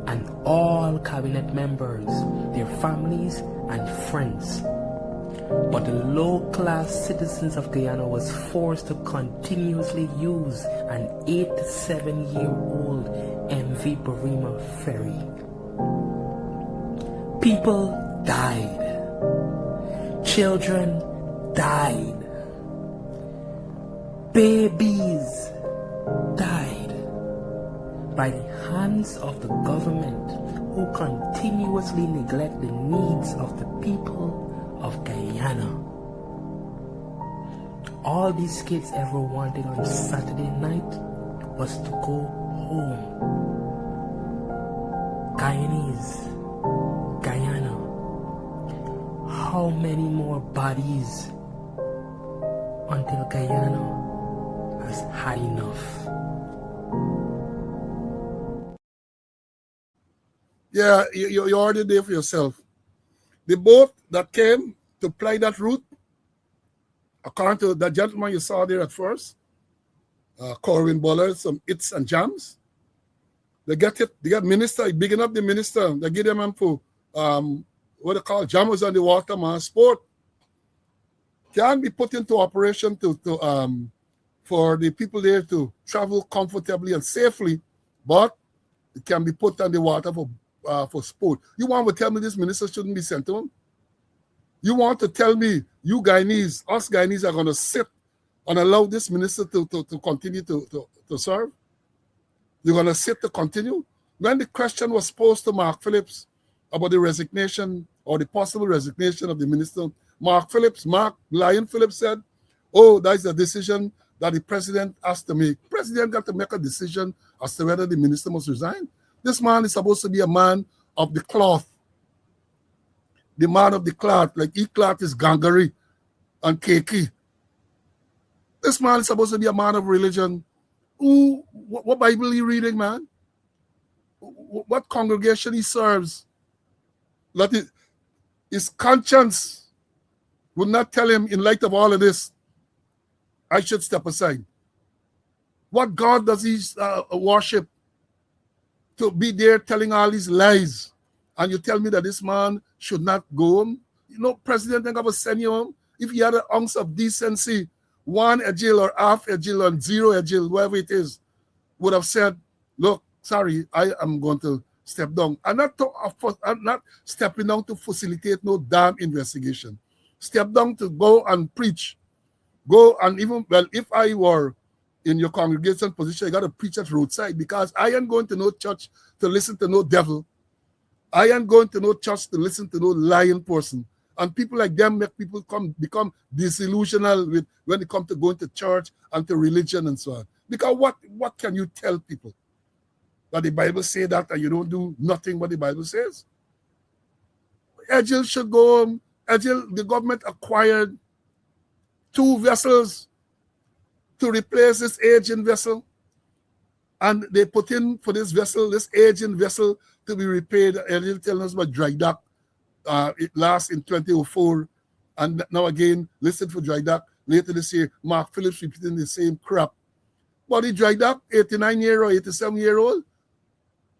and all cabinet members, their families and friends. But the low-class citizens of Guyana was forced to continuously use an 87-year-old MV Barima ferry. People died. Children died. Babies died by the hands of the government, who continuously neglect the needs of the people of Guyana. All these kids ever wanted on Saturday night was to go home. Guyanese, Guyana, how many more bodies until Guyana has had enough? Yeah, you already there for yourself. The boat that came to ply that route, according to the gentleman you saw there at first, Corwin Bullard, some its and jams. They get minister, bigging up the minister. They give them for what they call jammers on the water, man. Sport can be put into operation for the people there to travel comfortably and safely, but it can be put on the water for sport. You want to tell me this minister shouldn't be sent home? You want to tell me you Guyanese, us Guyanese are going to sit and allow this minister to continue to serve? You're going to sit to continue? When the question was posed to Mark Phillips about the resignation or the possible resignation of the minister, Mark Lion Phillips said, oh, that's a decision that the president has to make. President got to make a decision as to whether the minister must resign. This man is supposed to be a man of the cloth. The man of the cloth, like he cloth is gangary and cakey. This man is supposed to be a man of religion. Ooh, what Bible he reading, man? What congregation he serves? His conscience would not tell him, in light of all of this, I should step aside. What God does he worship? To be there telling all these lies, and you tell me that this man should not go home? You know, President ain't gonna send you home. If he had an ounce of decency, 1 Edghill or half Edghill or 0 Edghill, whoever it is, would have said, look, sorry, I am going to step down. I'm not stepping down to facilitate no damn investigation. Step down to go and preach. Go and even, well, if I were in your congregation position, you got to preach at roadside, because I ain't going to no church to listen to no devil. I ain't going to no church to listen to no lying person. And people like them make people become disillusional with when it comes to going to church and to religion and so on. Because what can you tell people? That the Bible say that and you don't do nothing what the Bible says? Edghill should go home. Edghill, the government acquired 2 vessels to replace this aging vessel. And they put in for this vessel, this aging vessel, to be repaired. Edghill telling us about dry dock. It lasts in 2004. And now again, listen for dry dock. Later this year, Mark Phillips repeating the same crap. But the dry dock, 89-year-old, 87-year-old,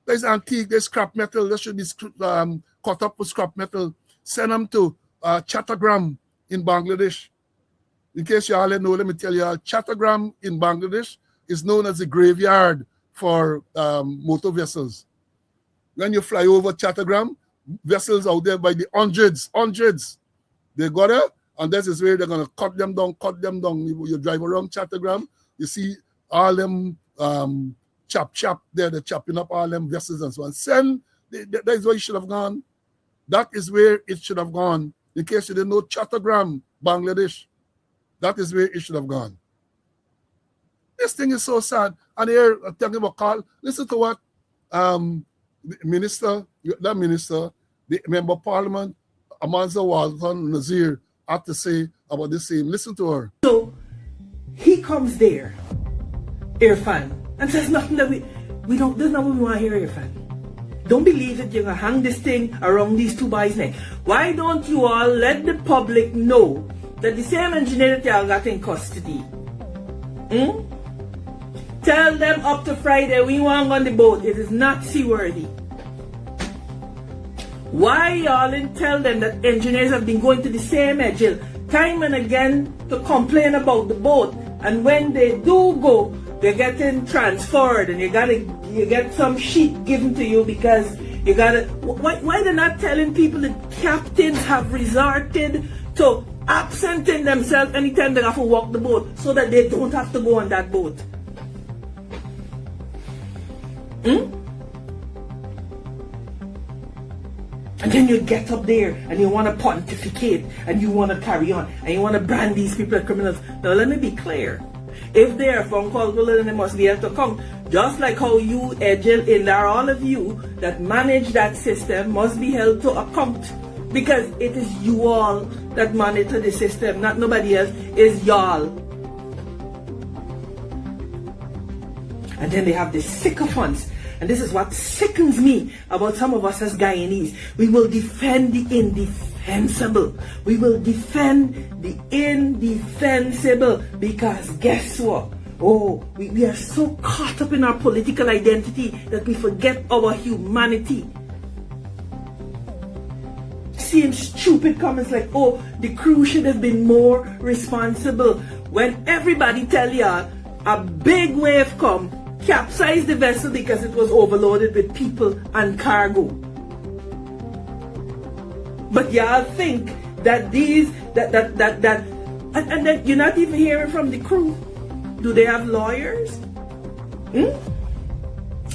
there's antique, there's scrap metal. There should be cut up with scrap metal. Send them to Chattogram in Bangladesh. In case you all don't know, let me tell you, Chattogram in Bangladesh is known as the graveyard for motor vessels. When you fly over Chattogram, vessels out there by the hundreds. They got there, and this is where they're going to cut them down. You drive around Chattogram, you see all them chop there, they're chopping up all them vessels and so on. That is where it should have gone. That is where it should have gone. In case you didn't know, Chattogram, Bangladesh. That is where it should have gone. This thing is so sad. And here, talking about Carl, listen to what the minister, the member of parliament, Amanza Walton Nazir, had to say about this same. Listen to her. So he comes there, Irfan, and says nothing that we don't, that's not what we want to hear, Irfan. Don't believe that you're going to hang this thing around these 2 boys' neck. Why don't you all let the public know that the same engineer that y'all got in custody, tell them up to Friday we want on the boat. It is not seaworthy. Why y'all didn't tell them that engineers have been going to the same Edghill time and again to complain about the boat, and when they do go, they're getting transferred, and you get some sheet given to you because you gotta. Why they're not telling people that captains have resorted to absenting themselves anytime they have to walk the boat so that they don't have to go on that boat? And then you get up there and you want to pontificate and you want to carry on and you want to brand these people as criminals. Now let me be clear. If they are phone calls, well, then they must be able to come. Just like how you, Edghill, and there are all of you that manage that system must be held to account. Because it is you all that monitor the system, not nobody else, it's y'all. And then they have the sycophants. And this is what sickens me about some of us as Guyanese. We will defend the indefensible. We will defend the indefensible. Because guess what? Oh, we are so caught up in our political identity that we forget our humanity. Seeing stupid comments like, oh, the crew should have been more responsible. When everybody tell y'all a big wave come, capsized the vessel because it was overloaded with people and cargo. But y'all think that and then you're not even hearing from the crew. Do they have lawyers?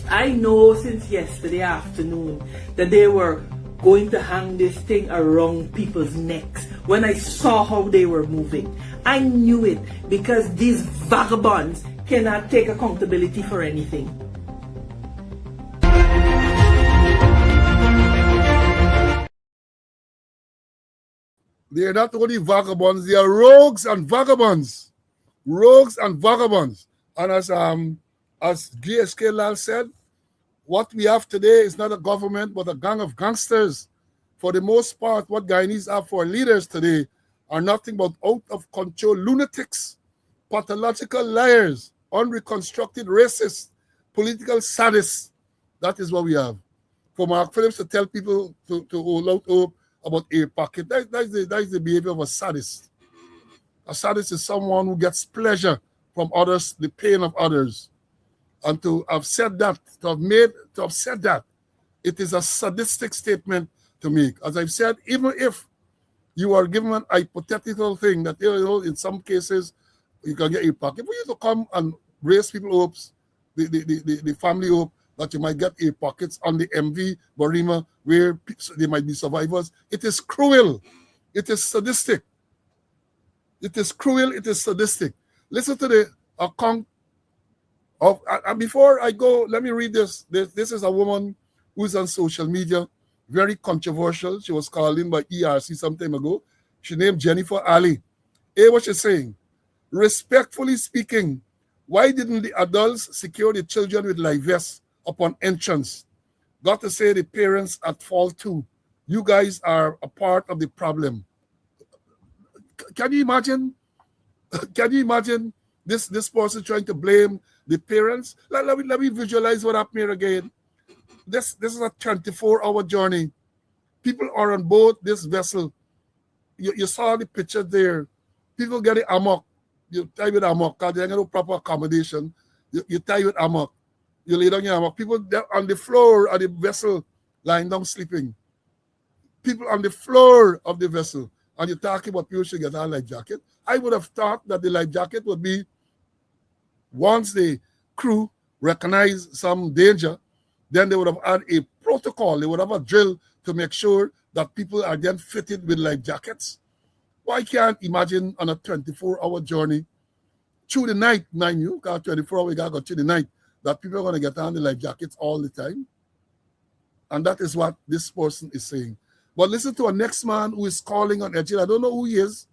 I know since yesterday afternoon that they were going to hang this thing around people's necks. When I saw how they were moving, I knew it, because these vagabonds cannot take accountability for anything. They are not only vagabonds, they are rogues and vagabonds. Rogues and vagabonds. And as GSK Lal said, what we have today is not a government, but a gang of gangsters. For the most part, what Guyanese have for leaders today are nothing but out-of-control lunatics, pathological liars, unreconstructed racists, political sadists. That is what we have. For Mark Phillips to tell people to hold out hope about air pocket, that is the behavior of a sadist. A sadist is someone who gets pleasure from others, the pain of others. And to have said that, it is a sadistic statement to make. As I've said, even if you are given an hypothetical thing that, in some cases, you can get a pocket, for you to come and raise people hopes, the family hope that you might get air pockets on the MV Barima where there might be survivors. It is cruel. It is sadistic. It is cruel. It is sadistic. Listen to the account of, and before I go, let me read this. This is a woman who's on social media, very controversial. She was called in by ERC some time ago. She named Jennifer Ali. Hear what she's saying. Respectfully speaking, why didn't the adults secure the children with life vests upon entrance? Got to say the parents at fault too. You guys are a part of the problem. Can you imagine? Can you imagine this person trying to blame the parents? Let me visualize what happened here again. This is a 24-hour journey. People are on board this vessel. You saw the picture there. People get it amok. You tie with amok because they ain't got no proper accommodation. You tie with amok. You lay down your amok. People on the floor of the vessel lying down sleeping. People on the floor of the vessel. And you're talking about people should get a life jacket. I would have thought that the life jacket would be once the crew recognize some danger, then they would have had a protocol. They would have a drill to make sure that people are then fitted with life jackets. Well, I can't imagine on a 24-hour journey through the night, mind you, because 24 hours you got to go through the night, that people are going to get on the life jackets all the time. And that is what this person is saying. But listen to our next man who is calling on Edghill. I don't know who he is,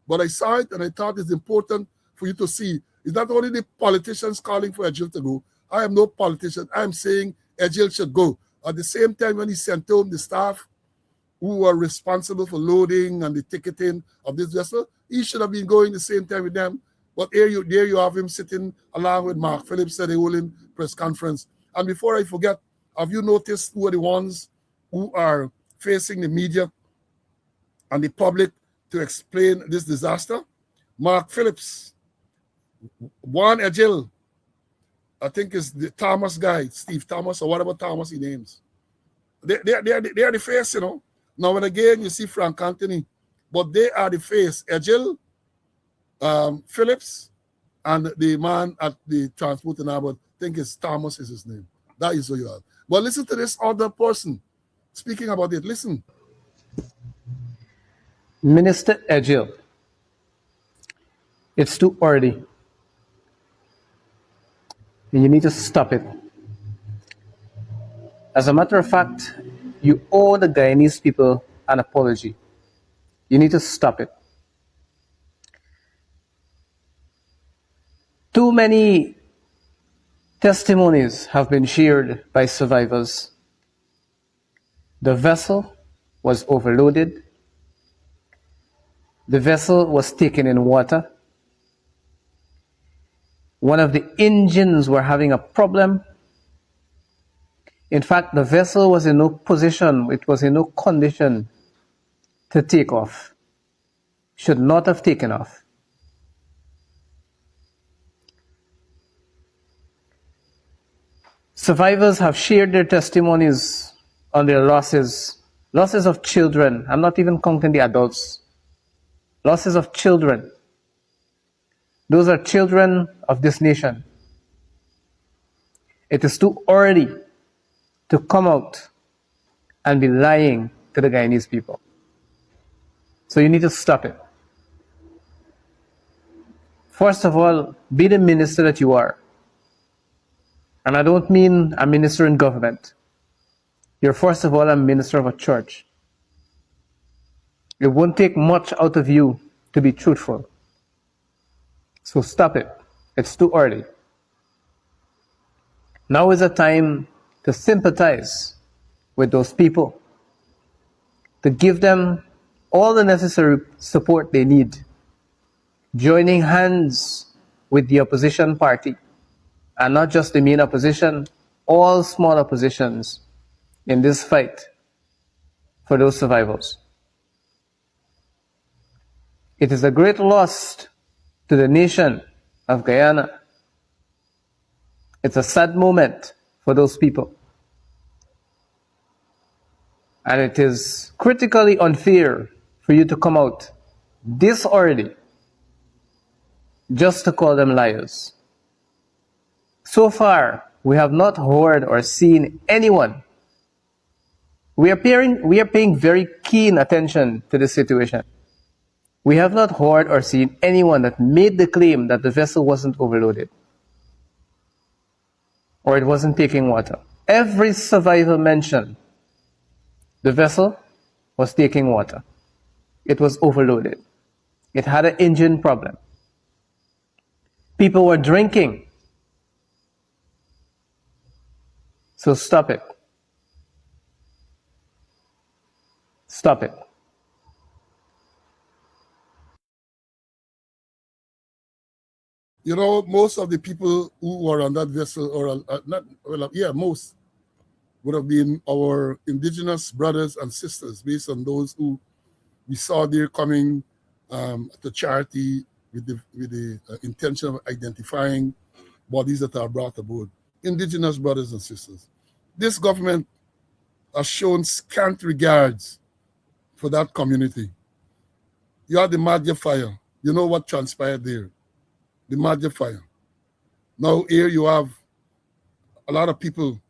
but I saw it and I thought it's important for you to see. It's not only the politicians calling for Edghill to go. I am no politician. I am saying Edghill should go. At the same time, when he sent home the staff who were responsible for loading and the ticketing of this vessel, he should have been going the same time with them. But there you have him sitting along with Mark Phillips at the holding press conference. And before I forget, have you noticed who are the ones who are facing the media and the public to explain this disaster? Mark Phillips, Juan Edghill, I think is the Thomas guy, Steve Thomas or whatever Thomas he names. They are the face, you know. Now and again you see Frank Anthony, but they are the face. Edghill, Phillips, and the man at the transport and I think it's Thomas is his name. That is who you are. But listen to this other person speaking about it. Listen. Minister Edghill, it's too early. And you need to stop it. As a matter of fact, you owe the Guyanese people an apology. You need to stop it. Too many testimonies have been shared by survivors. The vessel was overloaded. The vessel was taken in water. One of the engines were having a problem. In fact, the vessel was in no position, it was in no condition to take off. Should not have taken off. Survivors have shared their testimonies on their losses of children. I'm not even counting the adults. Losses of children. Those are children of this nation. It is too early to come out and be lying to the Guyanese people. So you need to stop it. First of all, be the minister that you are. And I don't mean a minister in government. You're first of all a minister of a church. It won't take much out of you to be truthful. So stop it. It's too early. Now is the time to sympathize with those people, to give them all the necessary support they need, joining hands with the opposition party, and not just the main opposition, all small oppositions in this fight for those survivors. It is a great loss to the nation of Guyana. It's a sad moment for those people. And it is critically unfair for you to come out this early just to call them liars. So far, we have not heard or seen anyone. We are paying very keen attention to the situation. We have not heard or seen anyone that made the claim that the vessel wasn't overloaded or it wasn't taking water. Every survivor mentioned the vessel was taking water. It was overloaded. It had an engine problem. People were drinking. So stop it. Stop it. You know, most of the people who were on that vessel, or most would have been our indigenous brothers and sisters, based on those who we saw there coming to charity with the intention of identifying bodies that are brought aboard. Indigenous brothers and sisters. This government has shown scant regards for that community. You had the Madja fire. You know what transpired there. The Madja fire. Now here you have a lot of people,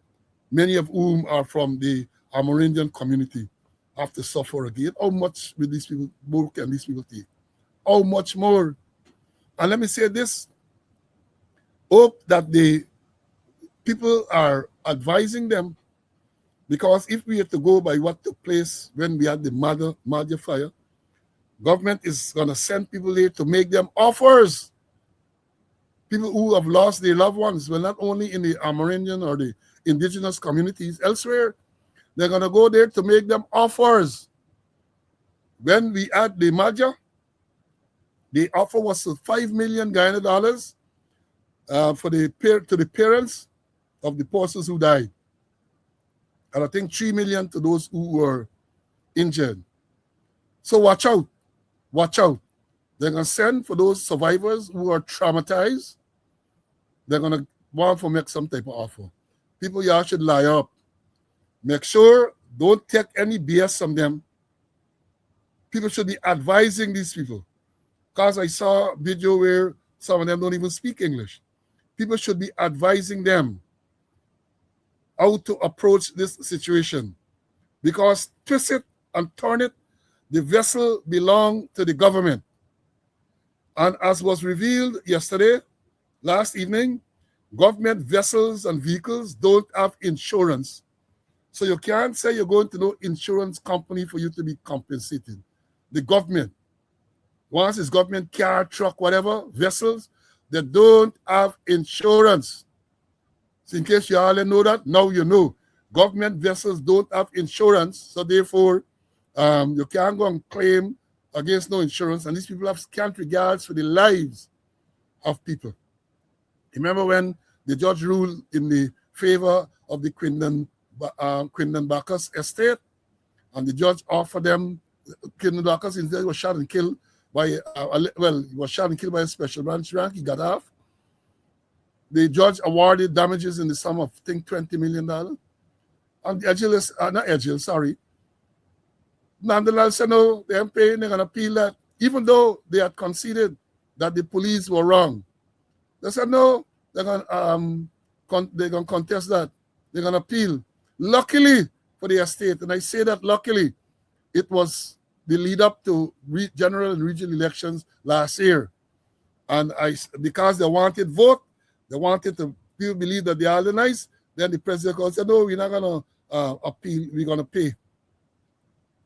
many of whom are from the Amerindian community, have to suffer again. How much will these people, more can these people take? How much more? And let me say this, hope that the people are advising them, because if we have to go by what took place when we had the Madja fire, government is going to send people here to make them offers. People who have lost their loved ones, well, not only in the Amerindian or the indigenous communities elsewhere, they're going to go there to make them offers. When we had the Madja, the offer was $5 million Guyana dollars to the parents of the persons who died. And I think $3 million to those who were injured. So watch out. Watch out. They're going to send for those survivors who are traumatized. They're going to want to make some type of offer. People, y'all should lie up. Make sure, don't take any BS from them. People should be advising these people. Because I saw a video where some of them don't even speak English. People should be advising them how to approach this situation. Because twist it and turn it, the vessel belongs to the government. And as was revealed yesterday, last evening, government vessels and vehicles don't have insurance. So you can't say you're going to no insurance company for you to be compensated. The government, once it's government car, truck, whatever, vessels, they don't have insurance. So in case you all didn't know that, now you know. Government vessels don't have insurance, so therefore you can't go and claim against no insurance, and these people have scant regards for the lives of people. Remember when the judge ruled in the favor of the Quindon Bacchus estate, and the judge offered them, Quindon Bacchus instead was shot and killed by, he was shot and killed by a special branch rank, he got off. The judge awarded damages in the sum of, I think, $20 million. And Edghill, nonetheless, no, they're paying, they're going to appeal that, even though they had conceded that the police were wrong. They said, no, they're going to contest that. They're going to appeal. Luckily for the estate, and I say that luckily, it was the lead up to general and regional elections last year. And because they wanted vote, they wanted to people believe that they are the nice, then the president said, no, we're not going to appeal, we're going to pay.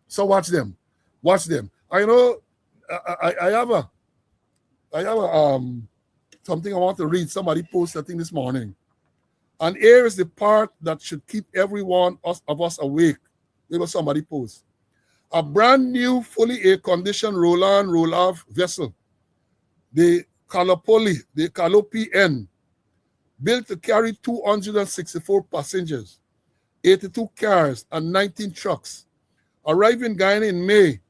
So watch them. Watch them. I know I have something I want to read. Somebody posted, I think, this morning. And here is the part that should keep everyone of us awake. There was somebody post. A brand new, fully air-conditioned roll-on, roll-off vessel, the Calopi N, built to carry 264 passengers, 82 cars, and 19 trucks, arrived in Guyana in May,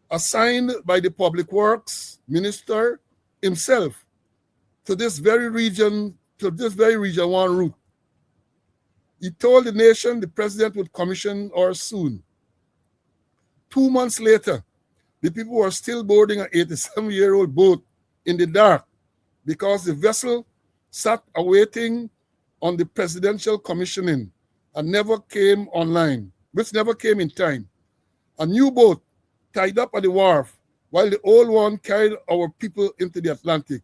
assigned by the Public Works Minister himself to this very region one route. He told the nation the president would commission or soon. 2 months later, the people were still boarding an 87-year-old boat in the dark because the vessel sat awaiting on the presidential commissioning and never came online, which never came in time. A new boat tied up at the wharf while the old one carried our people into the Atlantic.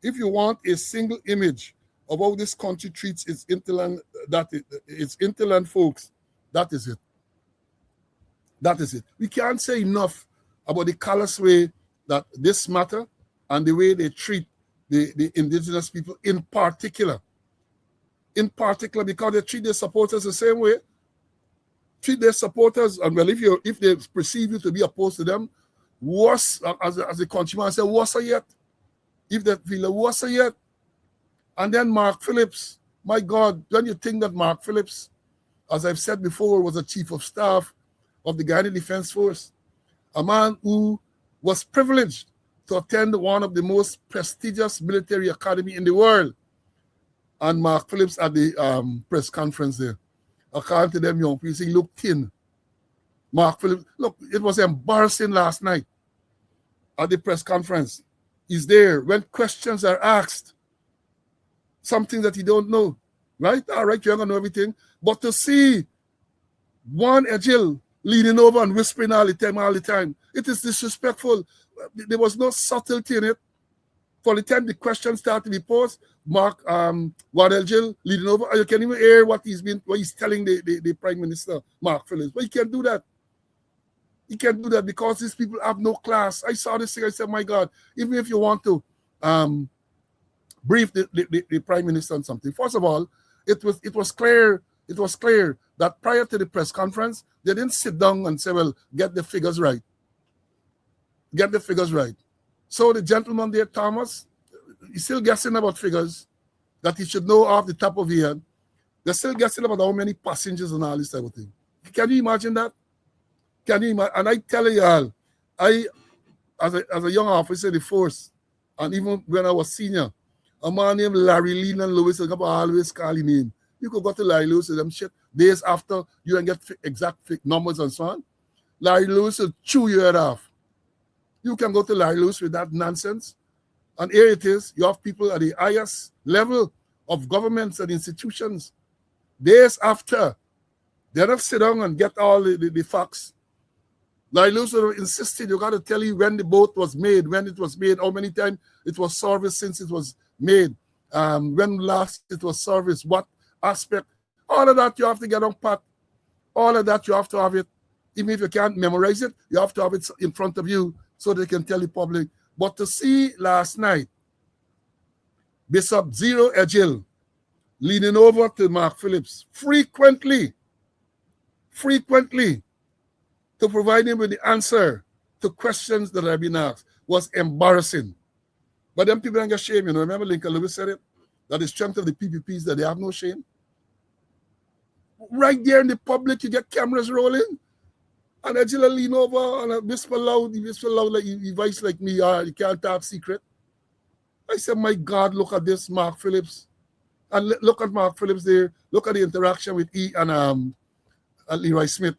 If you want a single image of how this country treats its interland, folks, that is it. That is it. We can't say enough about the callous way that this matter and the way they treat the indigenous people in particular. In particular, because they treat their supporters the same way. Treat their supporters, and well, if they perceive you to be opposed to them, worse, as a countryman say, worse yet. If they feel worse yet. And then Mark Phillips, my God, when you think that Mark Phillips, as I've said before, was a chief of staff of the Guyana Defense Force, a man who was privileged to attend one of the most prestigious military academy in the world. And Mark Phillips at the press conference there, according to them young people, he looked thin. Mark Phillips, look, it was embarrassing last night at the press conference. He's there when questions are asked, something that he don't know, right? All right, you're going to know everything. But to see one Edghill leaning over and whispering all the time, it is disrespectful. There was no subtlety in it. For the time the questions start to be posed, Mark Edghill leading over, you can even hear what he's telling the Prime Minister, Mark Phillips. But he can't do that. He can't do that because these people have no class. I saw this thing, I said, my God, even if you want to brief the Prime Minister on something, first of all, it was clear that prior to the press conference, they didn't sit down and say, well, get the figures right. Get the figures right. So the gentleman there, Thomas, he's still guessing about figures that he should know off the top of his head. They're still guessing about how many passengers and all this type of thing. Can you imagine that? Can you imagine? And I tell you all, as a young officer in the force, and even when I was senior, a man named Larry Leland Lewis, I always call him name. You could go to Larry Lewis and them shit days after you can get exact numbers and so on. Larry Lewis will chew your head off. You can go to Larry Lewis with that nonsense. And here it is, you have people at the highest level of governments and institutions. Days after, they don't sit down and get all the facts. Larry Lewis insisted, you got to tell you when the boat was made, when it was made, how many times it was serviced since it was made, when last it was serviced, what aspect. All of that you have to get on pat. All of that you have to have it. Even if you can't memorize it, you have to have it in front of you so they can tell the public. But to see last night, Bishop Zero Edghill leaning over to Mark Phillips frequently to provide him with the answer to questions that have been asked was embarrassing. But then people don't get shame, you know. Remember Lincoln Lewis said it? That the strength of the PPP is that they have no shame. Right there in the public, you get cameras rolling, and Edghill lean over and whisper loud like he voice like me, you can't talk secret. I said, my God, look at this, Mark Phillips. And look at Mark Phillips there. Look at the interaction with E and Leroy Smith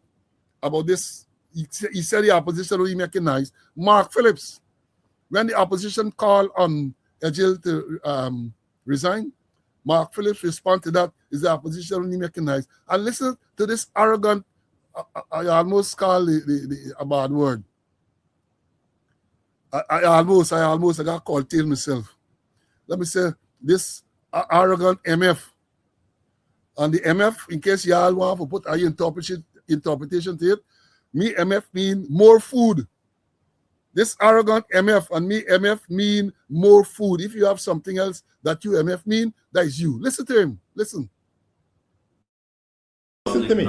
about this. He said the opposition will be making nice. Mark Phillips, when the opposition called on Edghill to resign, Mark Phillips responded to that, is the opposition only making nice. And listen to this arrogant, I almost call a bad word. I got called tail myself. Let me say this arrogant MF. And the MF, in case y'all want to put interpretation to it, me MF mean more food. This arrogant MF and me MF mean more food. If you have something else that you MF mean, that is you. Listen to him. Listen. Listen to me.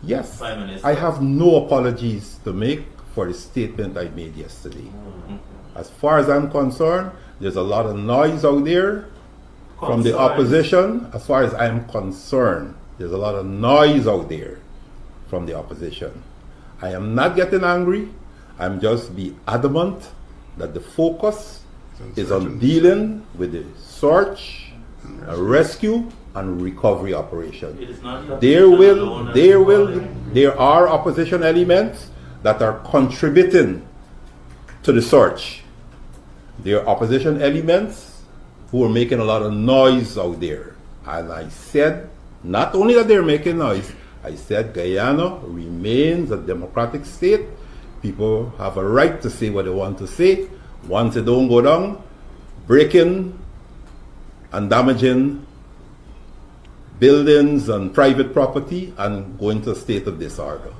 Yes. I have no apologies to make for the statement I made yesterday. As far as I'm concerned, there's a lot of noise out there from the opposition. As far as I'm concerned, there's a lot of noise out there from the opposition. I am not getting angry. I'm just be adamant that the focus is on dealing with the search, rescue, and recovery operation. There are opposition elements that are contributing to the search. There are opposition elements who are making a lot of noise out there, And I said, not only that they're making noise, I said Guyana remains a democratic state. People have a right to say what they want to say. Once they don't go down, breaking and damaging buildings and private property and go into a state of disorder.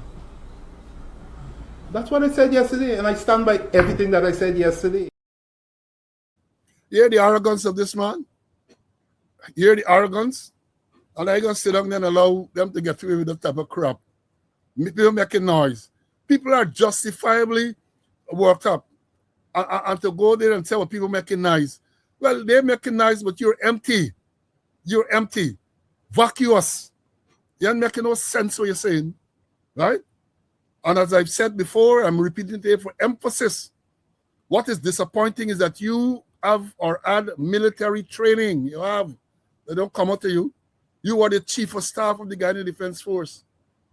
That's what I said yesterday, and I stand by everything that I said yesterday. You hear the arrogance of this man? You hear the arrogance? And I gonna sit down and allow them to get away with that type of crap. People making noise. People are justifiably worked up. And to go there and tell what people making noise. Well, they're making noise, but you're empty. You're empty. Vacuous. You ain't making no sense what you're saying. Right? And as I've said before, I'm repeating it for emphasis. What is disappointing is that you have or had military training. You have. They don't come out to you. You are the chief of staff of the Guyana Defense Force,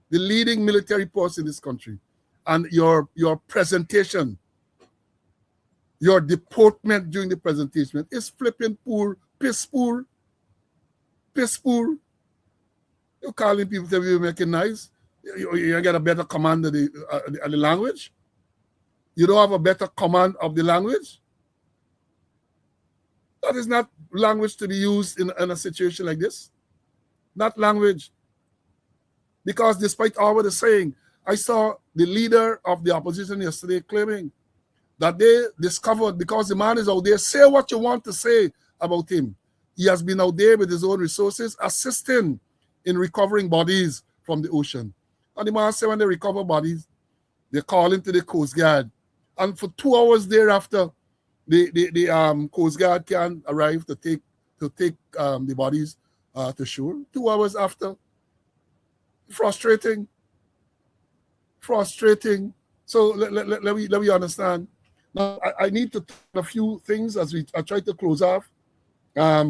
the leading military force in this country. And your presentation, your deportment during the presentation is flipping poor, piss poor, piss poor. You're calling people to be making nice. You get a better command of the language. You don't have a better command of the language. That is not language to be used in a situation like this. Not language. Because despite all what they're saying, I saw the leader of the opposition yesterday claiming that they discovered, because the man is out there, say what you want to say about him. He has been out there with his own resources, assisting in recovering bodies from the ocean. And the man said when they recover bodies, they call into the Coast Guard. And for 2 hours thereafter, the Coast Guard can arrive to take the bodies to shore. 2 hours after. Frustrating. So let me understand. Now I need to talk a few things as I try to close off. Let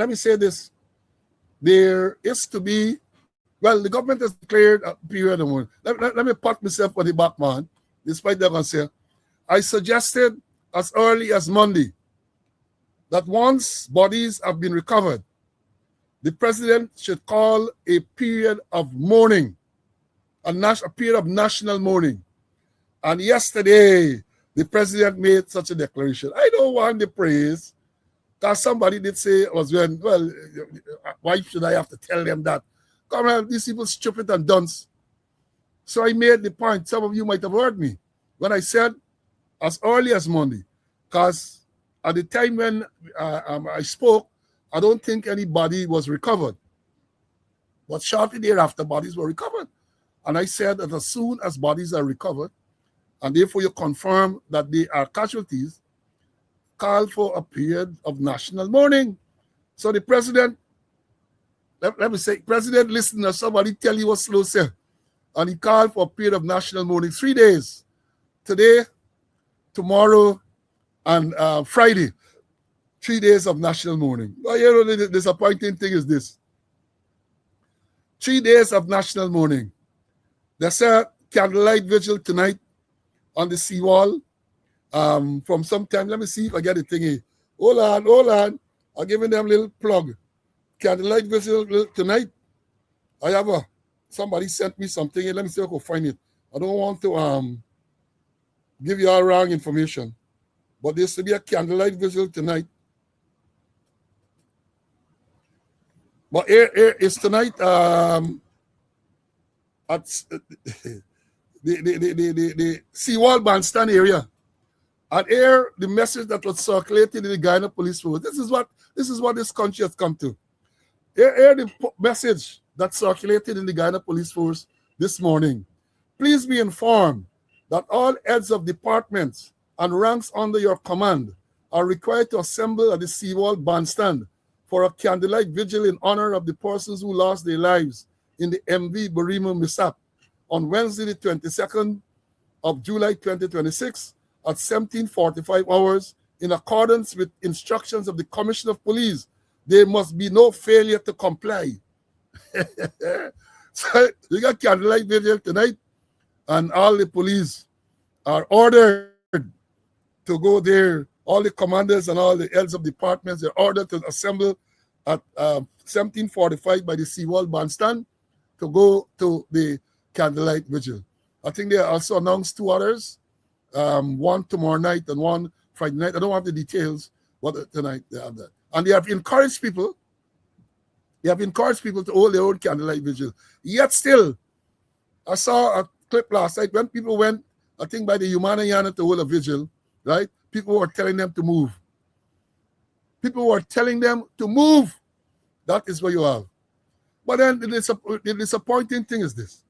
me say this. There is to be, well, the government has declared a period of mourning. Let me pat myself on the back, man. Despite that answer, I suggested as early as Monday that once bodies have been recovered, the president should call a period of mourning, a period of national mourning. And yesterday, the president made such a declaration. I don't want the praise, because somebody did say it was when, well, why should I have to tell them that? Come on, these people stupid and dunce. So I made the point, some of you might have heard me, when I said as early as Monday, because at the time when I spoke, I don't think any body was recovered. But shortly thereafter, bodies were recovered. And I said that as soon as bodies are recovered, and therefore you confirm that they are casualties, call for a period of national mourning. So the president, let me say, president listened to somebody tell you what slow said. And he called for a period of national mourning, 3 days. Today, tomorrow, and Friday. 3 days of national mourning. Well, you know, the disappointing thing is this. 3 days of national mourning. There's a candlelight vigil tonight on the seawall from sometime. Let me see if I get the thingy. Hold on. I'm giving them a little plug. Candlelight vigil tonight. I have somebody sent me something. Let me see if I can find it. I don't want to give you all wrong information. But there's to be a candlelight vigil tonight. But here is tonight at the seawall bandstand area. And here the message that was circulated in the Guyana Police Force. This is what this country has come to. Here the message that circulated in the Guyana Police Force this morning. Please be informed that all heads of departments and ranks under your command are required to assemble at the seawall bandstand for a candlelight vigil in honor of the persons who lost their lives in the MV Barima mishap on Wednesday, the 22nd of July, 2026 at 17:45 hours in accordance with instructions of the Commissioner of Police. There must be no failure to comply. So you got candlelight vigil tonight, and all the police are ordered to go there. All the commanders and all the heads of departments are ordered to assemble at 17:45 by the Seawall Bandstand to go to the candlelight vigil. I think they also announced 2 others, one tomorrow night and one Friday night. I don't have the details, but tonight they have that. And they have encouraged people. They have encouraged people to hold their own candlelight vigil. Yet still, I saw a clip last night when people went, I think by the Humanayana to hold a vigil, right? People were telling them to move. People were telling them to move. That is what you have. But then the disappointing thing is this.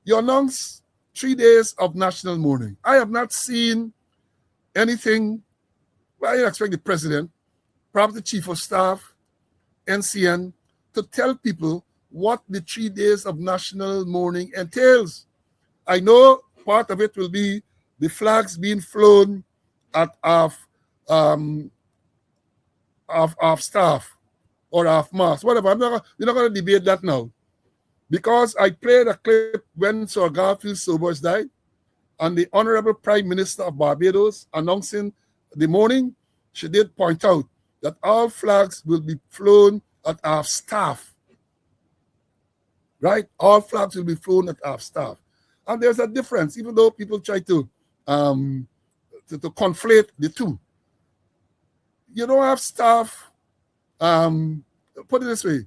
You announce 3 days of national mourning. I have not seen anything. Well, I expect the president, perhaps the chief of staff, NCN, to tell people what the 3 days of national mourning entails. I know part of it will be the flags being flown at our staff or half mast, whatever. We're not going to debate that now. Because I played a clip when Sir Garfield Sobers died, and the Honorable Prime Minister of Barbados announcing the mourning, she did point out that all flags will be flown at our staff. Right? All flags will be flown at our staff. And there's a difference, even though people try to conflate the two. You don't have staff, put it this way,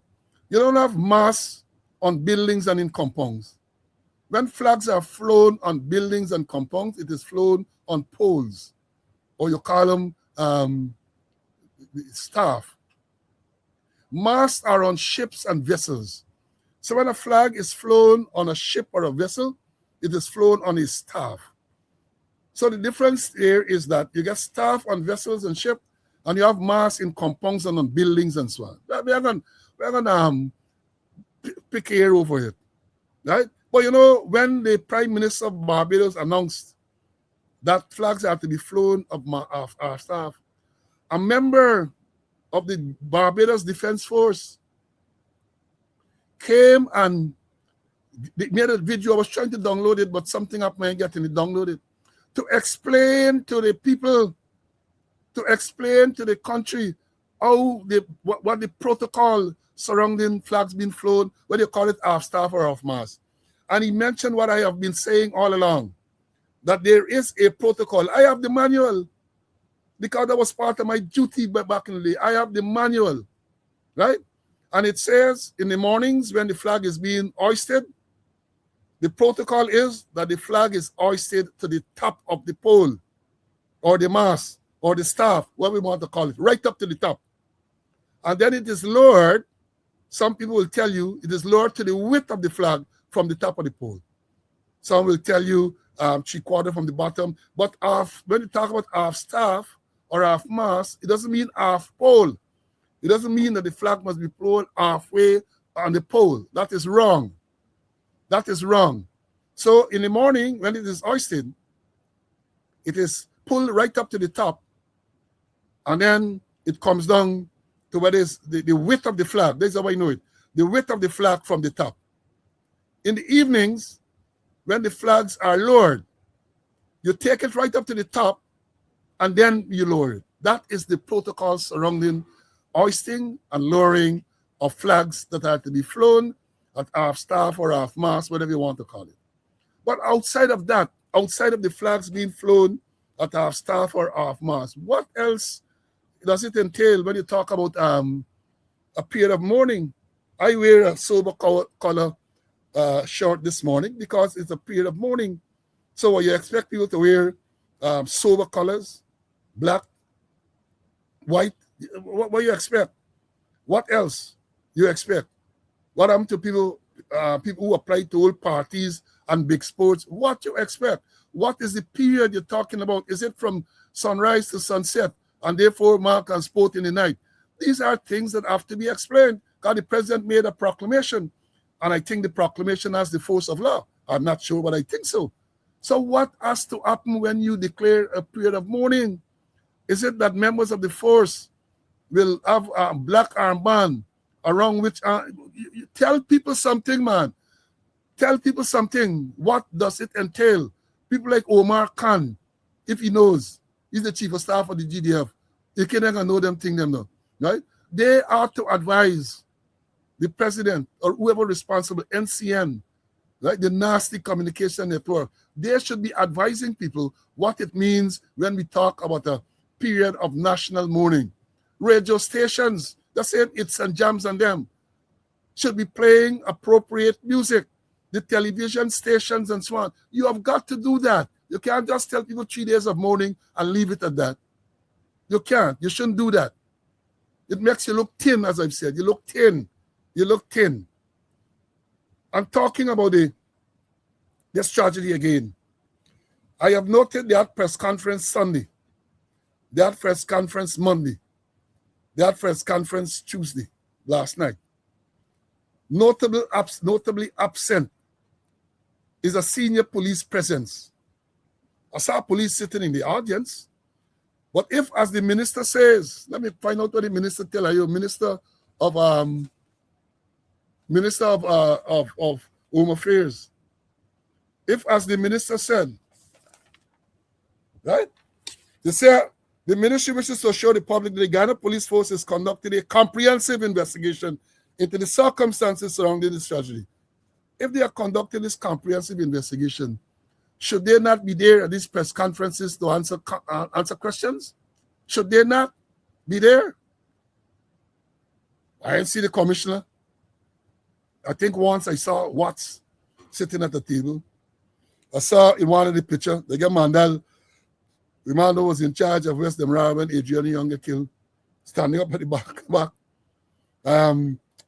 you don't have mass on buildings and in compounds. When flags are flown on buildings and compounds, it is flown on poles, or you call them staff. Masts are on ships and vessels. So when a flag is flown on a ship or a vessel, it is flown on a staff. So the difference here is that you get staff on vessels and ships, and you have masts in compounds and on buildings and so on. We're going to pick here over it, right? But you know, when the Prime Minister of Barbados announced that flags are to be flown of our staff, a member of the Barbados Defense Force came and made a video. I was trying to download it, but something up my getting it downloaded, to explain to the people, to explain to the country how what the protocol surrounding flags being flown, whether you call it half staff or half mast. And he mentioned what I have been saying all along, that there is a protocol. I have the manual because that was part of my duty back in the day. I have the manual, right? And it says in the mornings when the flag is being hoisted, the protocol is that the flag is hoisted to the top of the pole or the mast or the staff, what we want to call it, right up to the top. And then it is lowered. Some people will tell you it is lowered to the width of the flag from the top of the pole. Some will tell you 3/4 from the bottom. But when you talk about half staff or half mast, it doesn't mean half pole. It doesn't mean that the flag must be flown halfway on the pole. That is wrong. That is wrong. So in the morning, when it is hoisted, it is pulled right up to the top, and then it comes down to what is the width of the flag. That's how I know it. The width of the flag from the top. In the evenings, when the flags are lowered, you take it right up to the top, and then you lower it. That is the protocol surrounding hoisting and lowering of flags that are to be flown at half staff or half mast, whatever you want to call it. But outside of that, outside of the flags being flown at half staff or half mast, what else does it entail when you talk about a period of mourning? I wear a sober color shirt this morning because it's a period of mourning. So you expect people to wear sober colors, black, white. What you expect? What else you expect? What happened to people who apply to all parties and big sports? What you expect? What is the period you're talking about? Is it from sunrise to sunset and therefore mark and sport in the night? These are things that have to be explained because the president made a proclamation, and I think the proclamation has the force of law. I'm not sure, but I think so. So what has to happen when you declare a period of mourning? Is it that members of the force will have a black armband around which you tell people something, man. Tell people something. What does it entail? People like Omar Khan, if he knows, he's the chief of staff of the GDF. You can't know them thing them now, right? They are to advise the president or whoever responsible, NCN, right? The nasty communication network. They should be advising people what it means when we talk about a period of national mourning. Radio stations, the same hits and jams on them, should be playing appropriate music. The television stations and so on. You have got to do that. You can't just tell people 3 days of mourning and leave it at that. You can't. You shouldn't do that. It makes you look thin, as I've said. You look thin. You look thin. I'm talking about this tragedy again. I have noted that press conference Sunday, that press conference Monday, that press conference Tuesday, last night. Notably absent is a senior police presence. I saw police sitting in the audience. But if, as the minister says, let me find out what the minister tell you, Minister of Home Affairs. If, as the minister said, right, they say the ministry wishes to assure the public that the Ghana Police Force is conducting a comprehensive investigation into the circumstances surrounding this tragedy. If they are conducting this comprehensive investigation, should they not be there at these press conferences to answer questions? Should they not be there? I didn't see the commissioner. I think once I saw Watts sitting at the table. I saw in one of the pictures, the guy Mandel, the man who was in charge of West Demra when Adrian Younger killed, standing up at the back.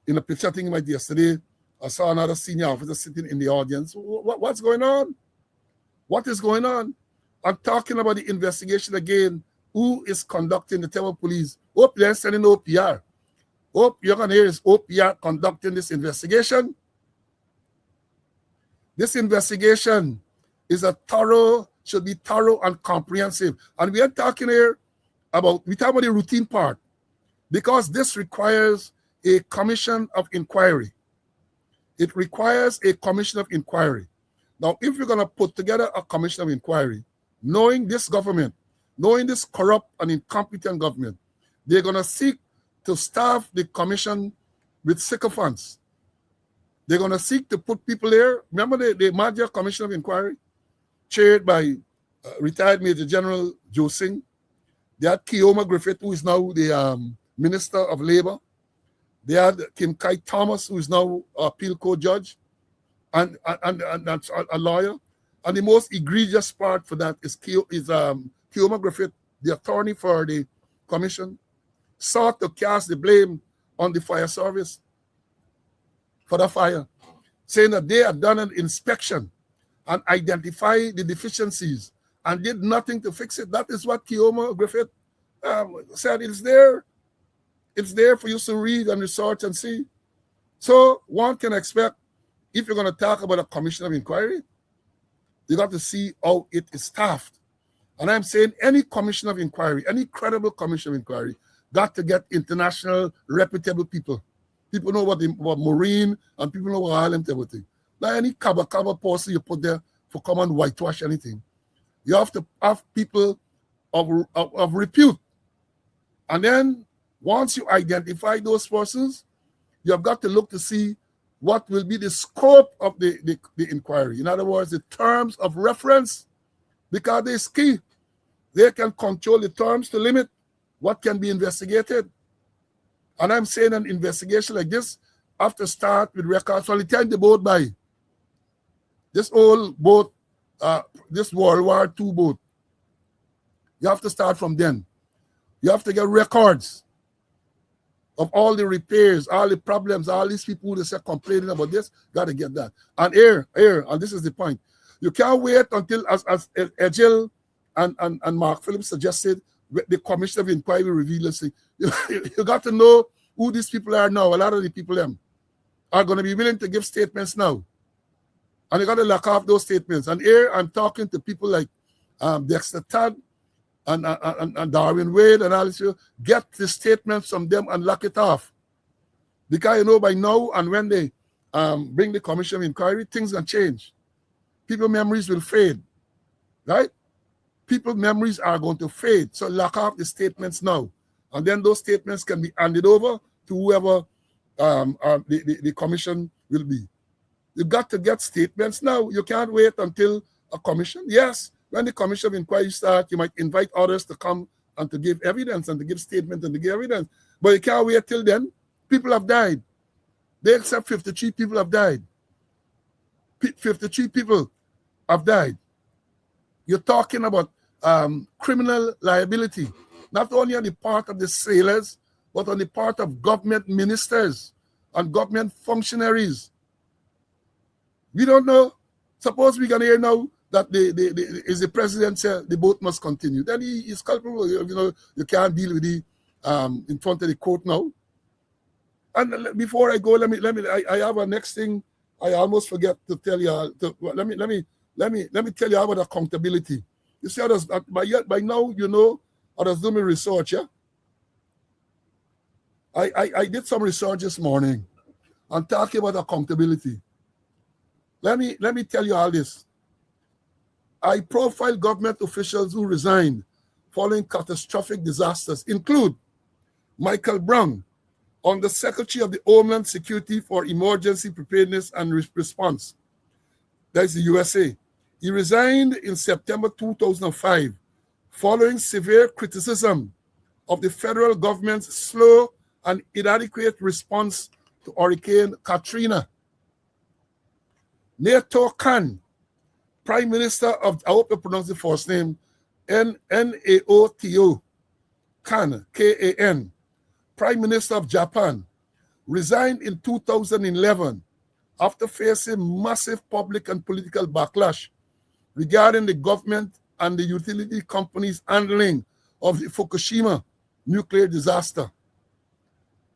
In a picture, I think it might be yesterday, I saw another senior officer sitting in the audience. What's going on? What is going on? I'm talking about the investigation again. Who is conducting the Tamil police? Hope they're sending OPR. Hope you're going to hear is OPR conducting this investigation. This investigation is should be thorough and comprehensive. And we are talking here about the routine part, because this requires a commission of inquiry. It requires a commission of inquiry. Now, if you're going to put together a commission of inquiry, knowing this government, knowing this corrupt and incompetent government, they're going to seek to staff the commission with sycophants. They're going to seek to put people there. Remember the Madhya Commission of Inquiry, chaired by retired Major General Joe Singh. They had Kioma Griffith, who is now the Minister of Labor. They had Kim Kai Thomas, who is now a appeal court judge and a lawyer. And the most egregious part for that is Kioma Griffith, the attorney for the commission, sought to cast the blame on the fire service for the fire, saying that they had done an inspection and identified the deficiencies and did nothing to fix it. That is what Kioma Griffith said. It's there. It's there for you to read and research and see. So one can expect, if you're going to talk about a commission of inquiry, you got to see how it is staffed. And I'm saying any commission of inquiry, any credible commission of inquiry, got to get international, reputable people. People know what Marine and people know what Ireland, everything. Not any cover person you put there for come and whitewash anything. You have to have people of repute. And then once you identify those persons, you have got to look to see what will be the scope of the inquiry. In other words, the terms of reference, because they're key. They can control the terms to limit what can be investigated. And I'm saying an investigation like this have to start with records from the time the boat by. This old boat, this World War II boat, you have to start from then. You have to get records of all the repairs, all the problems, all these people who say complaining about this, got to get that. And and this is the point. You can't wait until, as Edghill and Mark Phillips suggested, the commission of inquiry will reveal this thing. You got to know who these people are now. A lot of the people them are going to be willing to give statements now. And you got to lock off those statements. And here I'm talking to people like Dexter Todd and Darwin Wade and all this. Get the statements from them and lock it off. Because you know by now and when they bring the commission of inquiry, things can change. People's memories will fade. Right? People's memories are going to fade. So lock off the statements now. And then those statements can be handed over to whoever the commission will be. You got to get statements now. You can't wait until a commission. Yes, when the commission of inquiry starts, you might invite others to come and to give evidence and to give statements and to give evidence. But you can't wait till then. People have died. They accept 53 people have died. 53 people have died. You're talking about criminal liability, not only on the part of the sailors, but on the part of government ministers and government functionaries. We don't know. Suppose we're going to hear now that the president said the boat must continue. Then he is culpable. You know, you can't deal with the in front of the court now. And before I go, I have a next thing. I almost forget to tell you. Let me tell you about accountability. You see, by now you know I was doing research. Yeah, I did some research this morning and talking about accountability. Let me tell you all this. I profile government officials who resigned following catastrophic disasters, include Michael Brown, Under Secretary of the Homeland Security for Emergency Preparedness and Response. That's the USA. He resigned in September 2005 following severe criticism of the federal government's slow and inadequate response to Hurricane Katrina. Nato Khan, Prime Minister of, I hope I pronounce the first name, Naoto Kan, K-A-N, Prime Minister of Japan, resigned in 2011 after facing massive public and political backlash regarding the government and the utility companies' handling of the Fukushima nuclear disaster.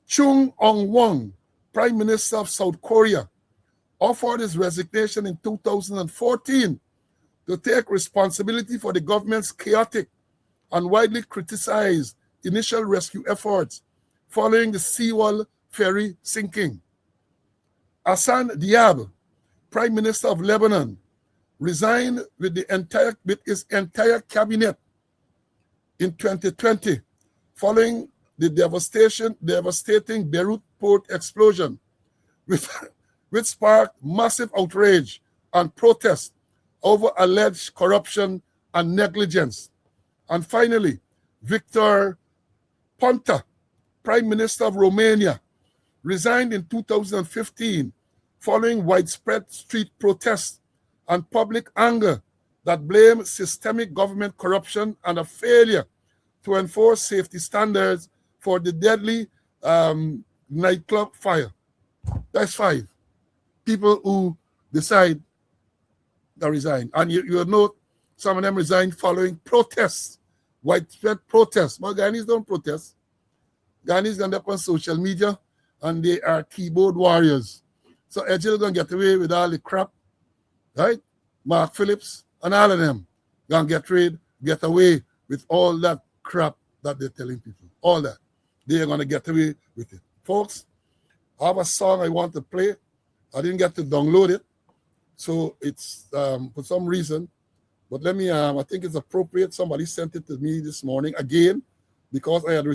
Chung Ong-won, Prime Minister of South Korea, offered his resignation in 2014 to take responsibility for the government's chaotic and widely criticized initial rescue efforts following the Seawall ferry sinking. Hassan Diab, Prime Minister of Lebanon, resigned with his entire cabinet in 2020 following the devastating Beirut port explosion, which sparked massive outrage and protest over alleged corruption and negligence. And finally, Victor Ponta, Prime Minister of Romania, resigned in 2015 following widespread street protests and public anger that blamed systemic government corruption and a failure to enforce safety standards for the deadly nightclub fire. That's 5 people who decide to resign. And you note some of them resigned following protests, widespread protests. But Ghanaians don't protest. Ghanaians end up on social media and they are keyboard warriors. So Edghill gonna get away with all the crap, right? Mark Phillips and all of them gonna get away with all that crap that they're telling people. All that. They're gonna get away with it. Folks, I have a song I want to play. I didn't get to download it. So it's for some reason, but let me, I think it's appropriate. Somebody sent it to me this morning again because I had